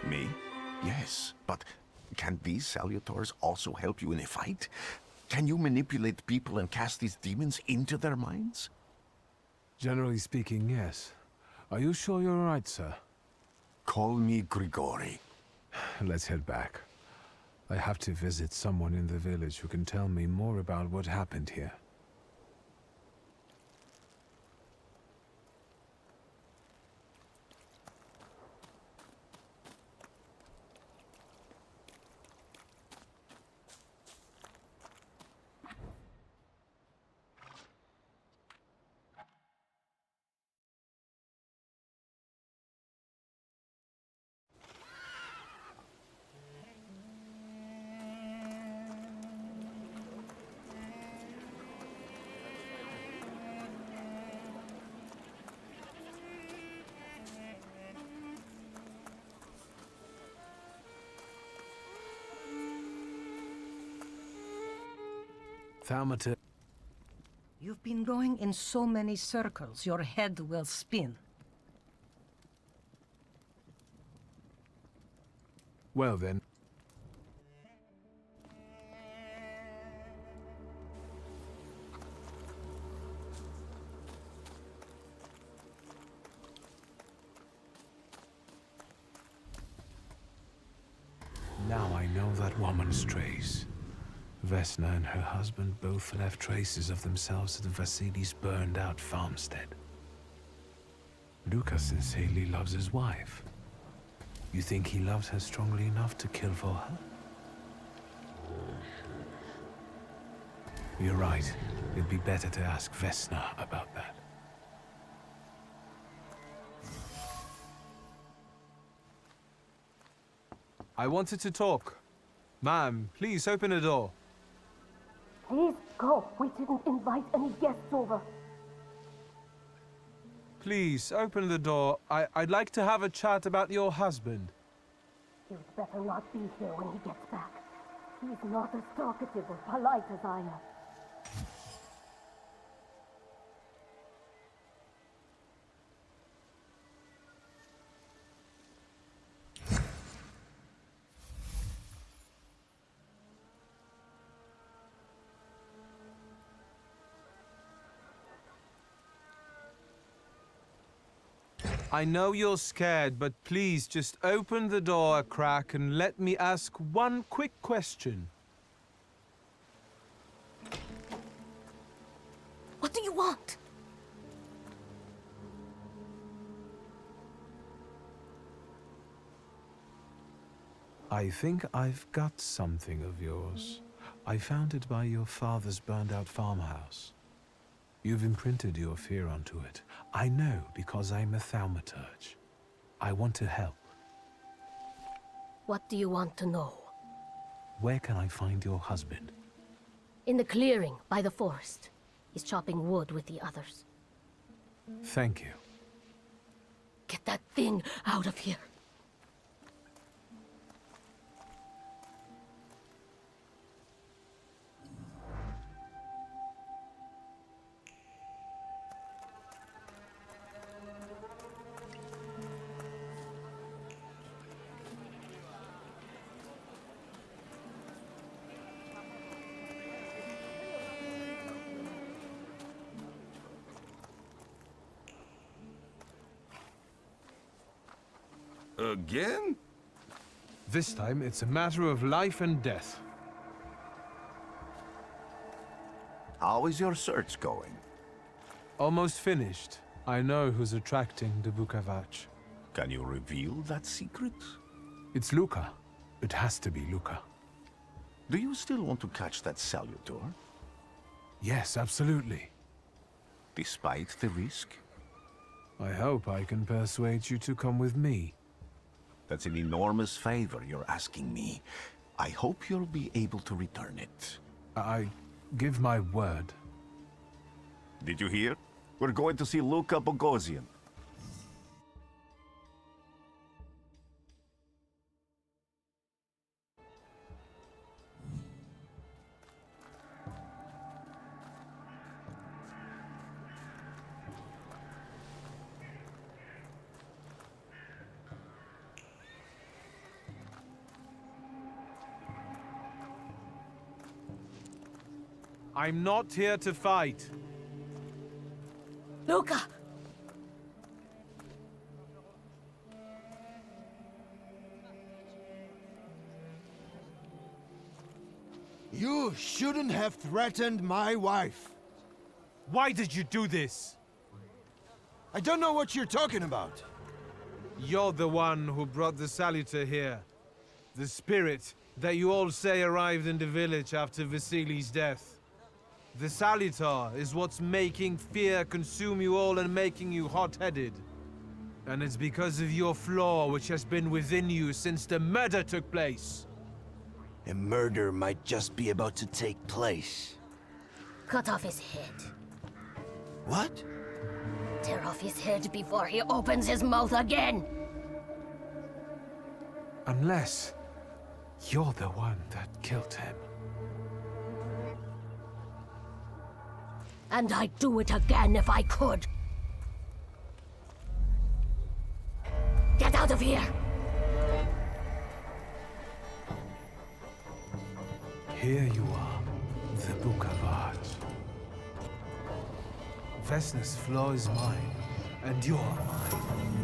Me? Yes, but Can these Salutors also help you in a fight? Can you manipulate people and cast these demons into their minds? Generally speaking, yes. Are you sure you're right, sir? Call me Grigori. Let's head back. I have to visit someone in the village who can tell me more about what happened here. Thaumaturge. You've been going in so many circles, your head will spin. Well then. Now I know that woman's trace. Vesna and her husband both left traces of themselves at Vasily's burned-out farmstead. Luca sincerely loves his wife. You think he loves her strongly enough to kill for her? You're right. It'd be better to ask Vesna about that. I wanted to talk. Ma'am, please open the door. Please go. We didn't invite any guests over. Please, open the door. I'd like to have a chat about your husband. You'd better not be here when he gets back. He's not as talkative or polite as I am. I know you're scared, but please just open the door a crack and let me ask one quick question. What do you want? I think I've got something of yours. I found it by your father's burned-out farmhouse. You've imprinted your fear onto it. I know because I'm a Thaumaturge. I want to help. What do you want to know? Where can I find your husband? In the clearing by the forest. He's chopping wood with the others. Thank you. Get that thing out of here. Again? This time, it's a matter of life and death. How is your search going? Almost finished. I know who's attracting the Bukavach. Can you reveal that secret? It's Luca. It has to be Luca. Do you still want to catch that Salutor? Yes, absolutely. Despite the risk? I hope I can persuade you to come with me. That's an enormous favor you're asking me. I hope you'll be able to return it. I give my word. Did you hear? We're going to see Luca Bogosian. I'm not here to fight. Luca! You shouldn't have threatened my wife. Why did you do this? I don't know what you're talking about. You're the one who brought the Salutor here. The spirit that you all say arrived in the village after Vasili's death. The Salutor is what's making fear consume you all and making you hot-headed. And it's because of your flaw which has been within you since the murder took place. A murder might just be about to take place. Cut off his head. What? Tear off his head before he opens his mouth again! Unless you're the one that killed him. And I'd do it again if I could. Get out of here! Here you are, the Book of Art. Vesna's flaw is mine, and you're mine.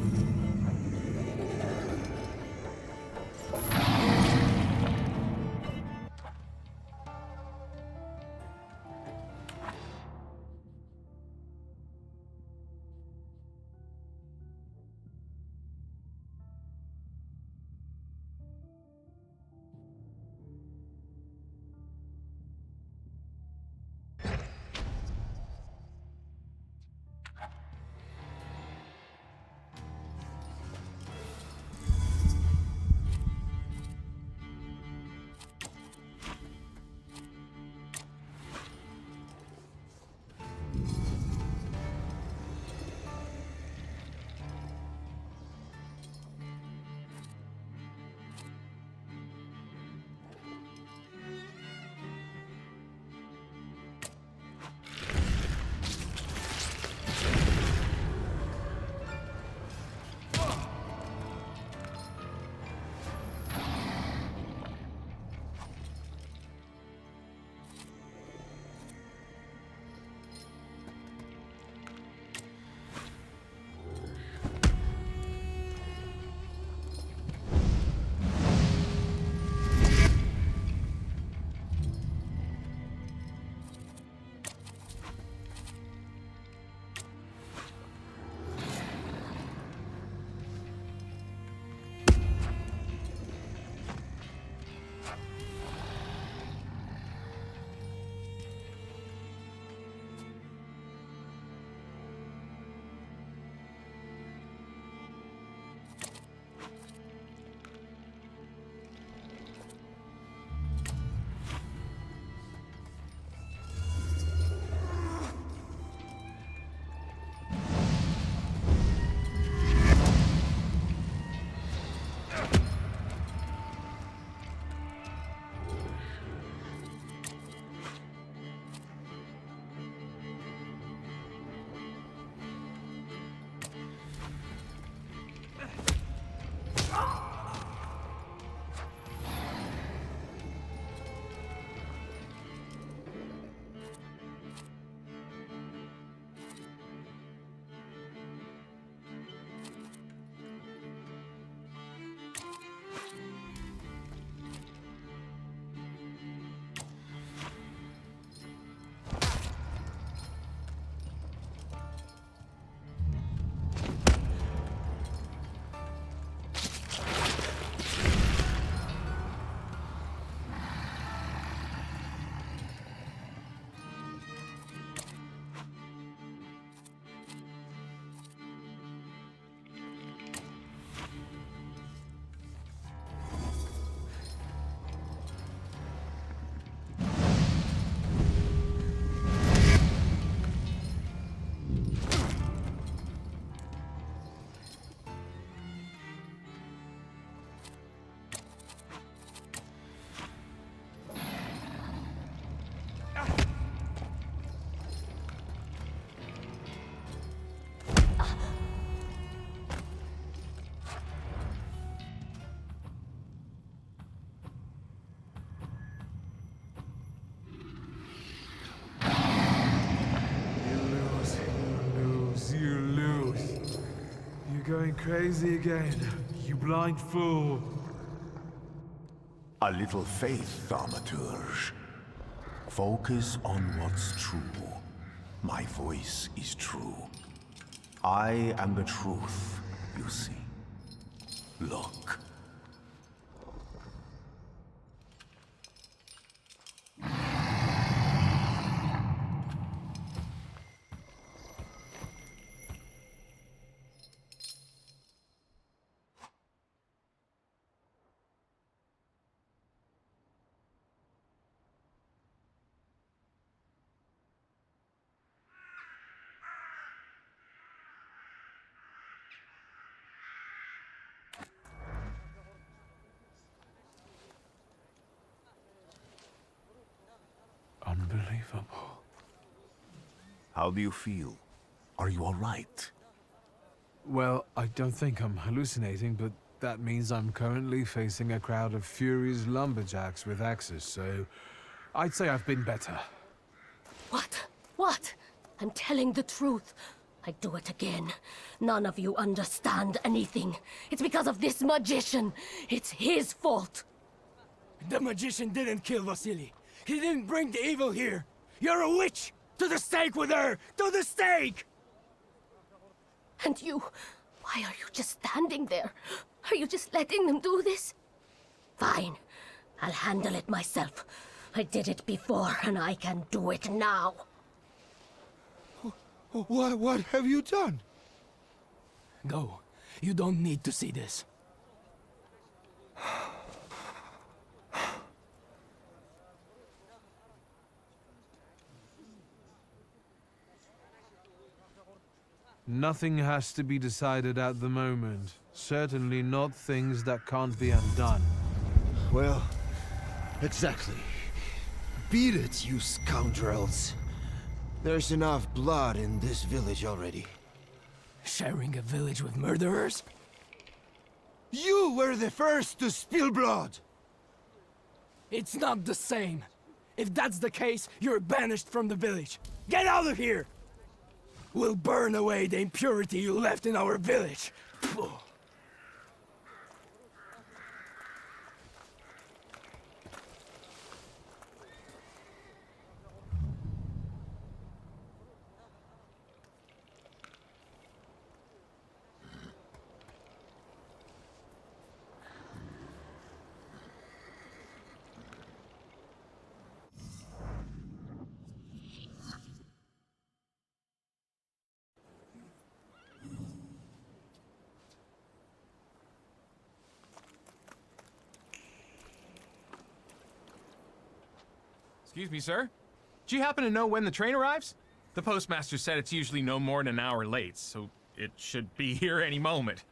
going crazy again, you blind fool. A little faith, Thaumaturge. Focus on what's true. My voice is true. I am the truth, you see. Look. Unbelievable. How do you feel? Are you all right? Well, I don't think I'm hallucinating, but that means I'm currently facing a crowd of furious lumberjacks with axes, so I'd say I've been better. What? What? I'm telling the truth. I do it again. None of you understand anything. It's because of this magician. It's his fault. The magician didn't kill Vasily. He didn't bring the evil here. You're a witch! To the stake with her! To the stake! And you, why are you just standing there? Are you just letting them do this? Fine. I'll handle it myself. I did it before, and I can do it now. What have you done? Go. You don't need to see this. Nothing has to be decided at the moment. Certainly not things that can't be undone. Well, exactly. Beat it, you scoundrels. There's enough blood in this village already. Sharing a village with murderers? You were the first to spill blood! It's not the same. If that's the case, you're banished from the village. Get out of here! We'll burn away the impurity you left in our village. Phew. Excuse me, sir? Do you happen to know when the train arrives? The postmaster said it's usually no more than an hour late, so it should be here any moment.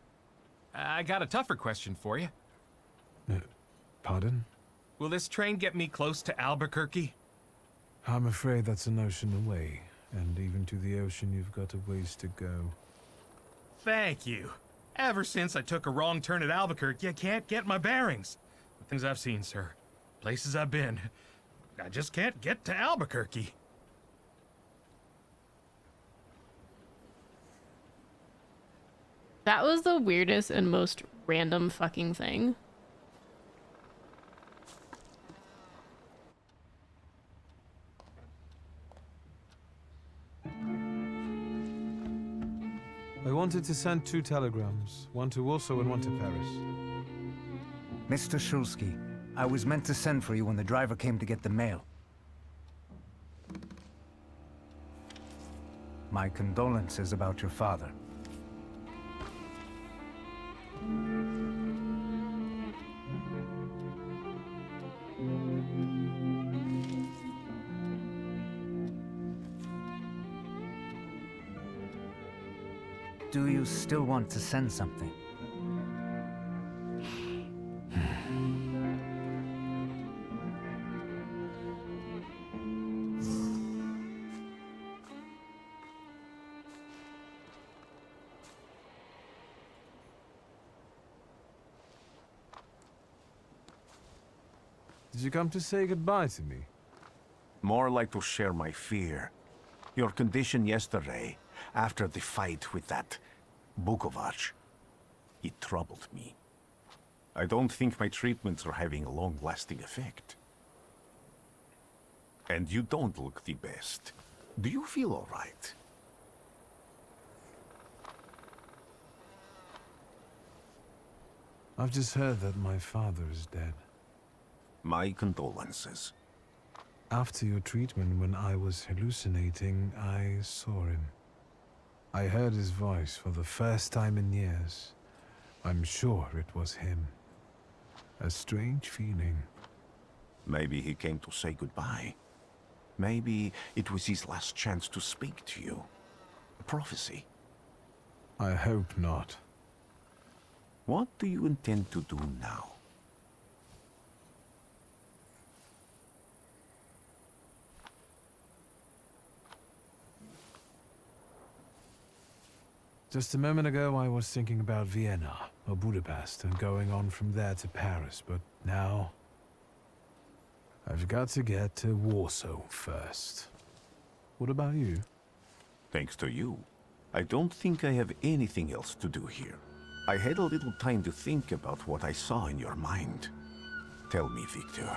I got a tougher question for you. Pardon? Will this train get me close to Albuquerque? I'm afraid that's an ocean away, and even to the ocean you've got a ways to go. Thank you. Ever since I took a wrong turn at Albuquerque, I can't get my bearings. The things I've seen, sir. Places I've been. I just can't get to Albuquerque. That was the weirdest and most random fucking thing. I wanted to send 2 telegrams, one to Warsaw and one to Paris. Mr. Shulsky, I was meant to send for you when the driver came to get the mail. My condolences about your father. Do you still want to send something? Did you come to say goodbye to me? More like to share my fear. Your condition yesterday, after the fight with that Bukovac, It troubled me. I don't think my treatments are having a long-lasting effect. And you don't look the best. Do you feel all right? I've just heard that my father is dead. My condolences. After your treatment, when I was hallucinating, I saw him. I heard his voice for the first time in years. I'm sure it was him. A strange feeling. Maybe he came to say goodbye. Maybe it was his last chance to speak to you. A prophecy. I hope not. What do you intend to do now? Just a moment ago, I was thinking about Vienna or Budapest and going on from there to Paris, but now I've got to get to Warsaw first. What about you? Thanks to you, I don't think I have anything else to do here. I had a little time to think about what I saw in your mind. Tell me, Victor,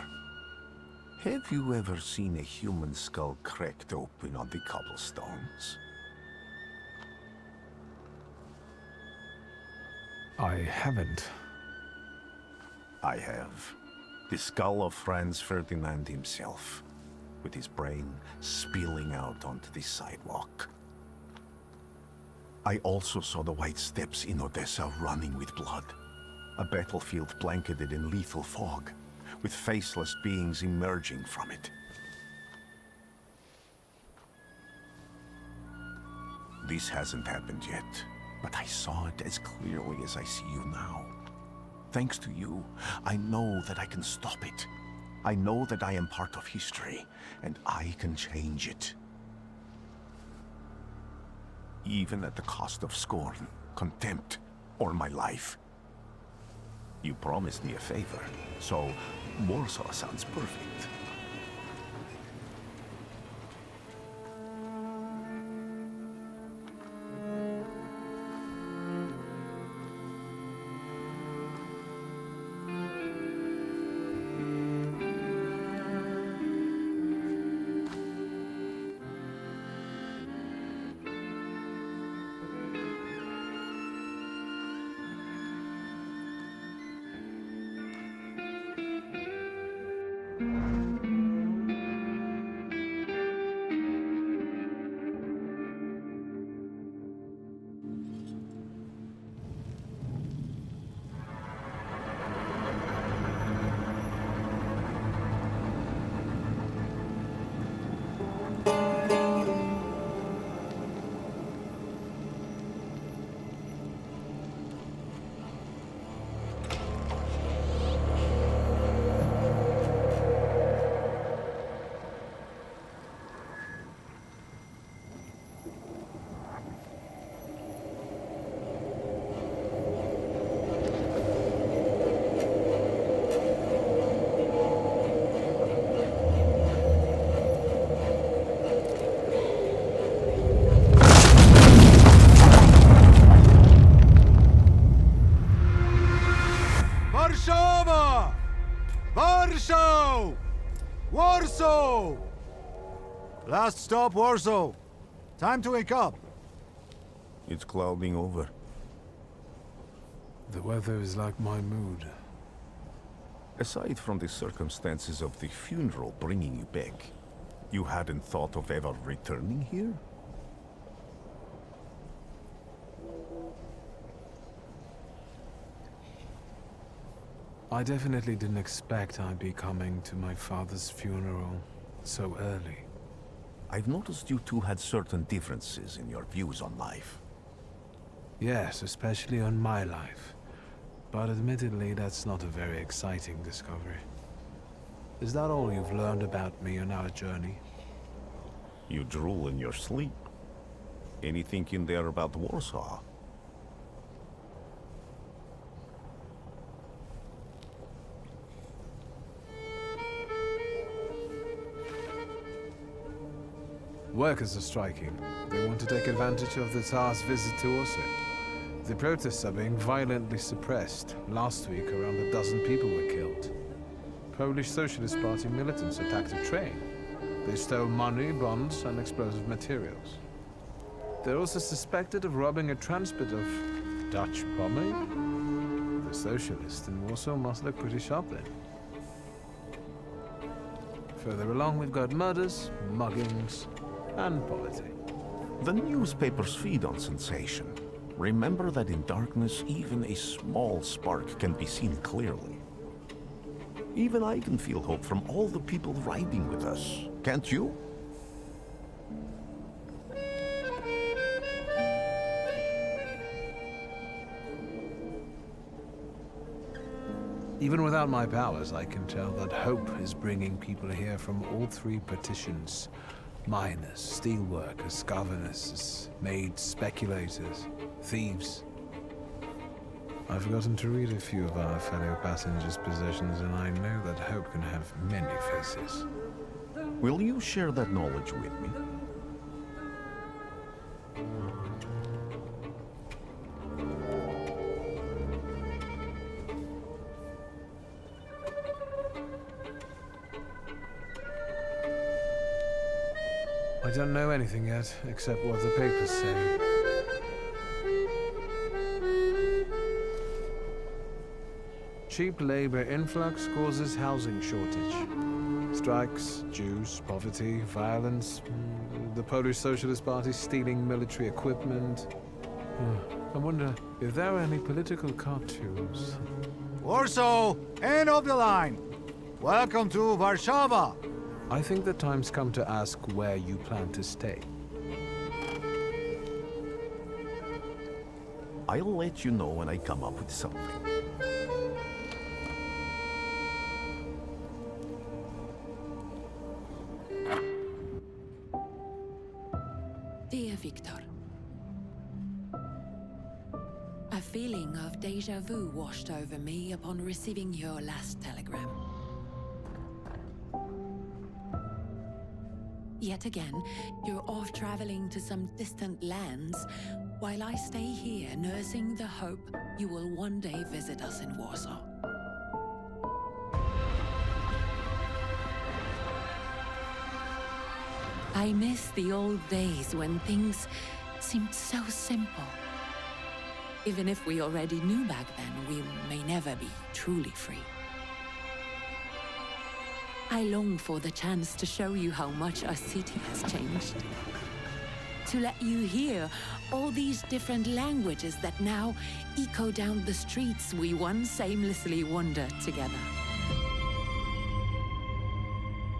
have you ever seen a human skull cracked open on the cobblestones? I haven't. I have. The skull of Franz Ferdinand himself, with his brain spilling out onto the sidewalk. I also saw the white steps in Odessa running with blood. A battlefield blanketed in lethal fog, with faceless beings emerging from it. This hasn't happened yet, but I saw it as clearly as I see you now. Thanks to you, I know that I can stop it. I know that I am part of history, and I can change it. Even at the cost of scorn, contempt, or my life. You promised me a favor, so Warsaw sounds perfect. Warsaw! Last stop, Warsaw. Time to wake up. It's clouding over. The weather is like my mood. Aside from the circumstances of the funeral bringing you back, you hadn't thought of ever returning here? I definitely didn't expect I'd be coming to my father's funeral so early. I've noticed you two had certain differences in your views on life. Yes, especially on my life. But admittedly, that's not a very exciting discovery. Is that all you've learned about me on our journey? You drool in your sleep. Anything in there about Warsaw? Workers are striking. They want to take advantage of the Tsar's visit to Warsaw. The protests are being violently suppressed. Last week, around a dozen people were killed. Polish Socialist Party militants attacked a train. They stole money, bonds, and explosive materials. They're also suspected of robbing a transport of Dutch bombing. The socialists in Warsaw must look pretty sharp then. Further along, we've got murders, muggings, and poverty. The newspapers feed on sensation. Remember that in darkness, even a small spark can be seen clearly. Even I can feel hope from all the people riding with us. Can't you? Even without my powers, I can tell that hope is bringing people here from all three partitions. Miners, steelworkers, governesses, maids, speculators, thieves. I've forgotten to read a few of our fellow passengers' possessions, and I know that hope can have many faces. Will you share that knowledge with me? I don't know anything yet, except what the papers say. Cheap labor influx causes housing shortage. Strikes, Jews, poverty, violence, the Polish Socialist Party stealing military equipment. I wonder if there are any political cartoons. Warsaw, end of the line. Welcome to Warsaw. I think the time's come to ask where you plan to stay. I'll let you know when I come up with something. Dear Victor, a feeling of déjà vu washed over me upon receiving your last telegram. Yet again, you're off traveling to some distant lands, while I stay here nursing the hope you will one day visit us in Warsaw. I miss the old days when things seemed so simple. Even if we already knew back then, we may never be truly free. I long for the chance to show you how much our city has changed. To let you hear all these different languages that now echo down the streets we once aimlessly wandered together.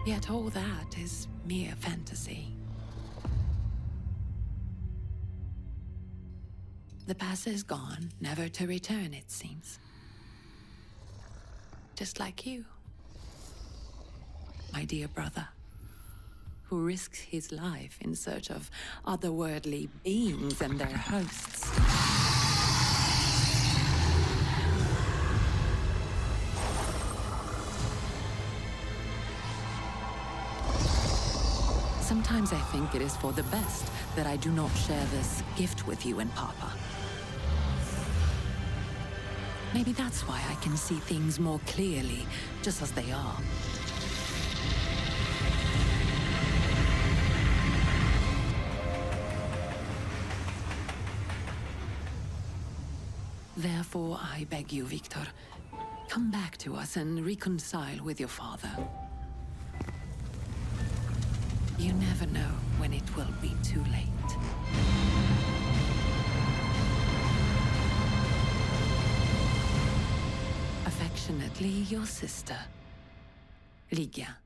Yet all that is mere fantasy. The past is gone, never to return, it seems. Just like you. My dear brother, who risks his life in search of otherworldly beings and their hosts. Sometimes I think it is for the best that I do not share this gift with you and Papa. Maybe that's why I can see things more clearly, just as they are. Therefore, I beg you, Victor, come back to us and reconcile with your father. You never know when it will be too late. Affectionately, your sister, Ligia.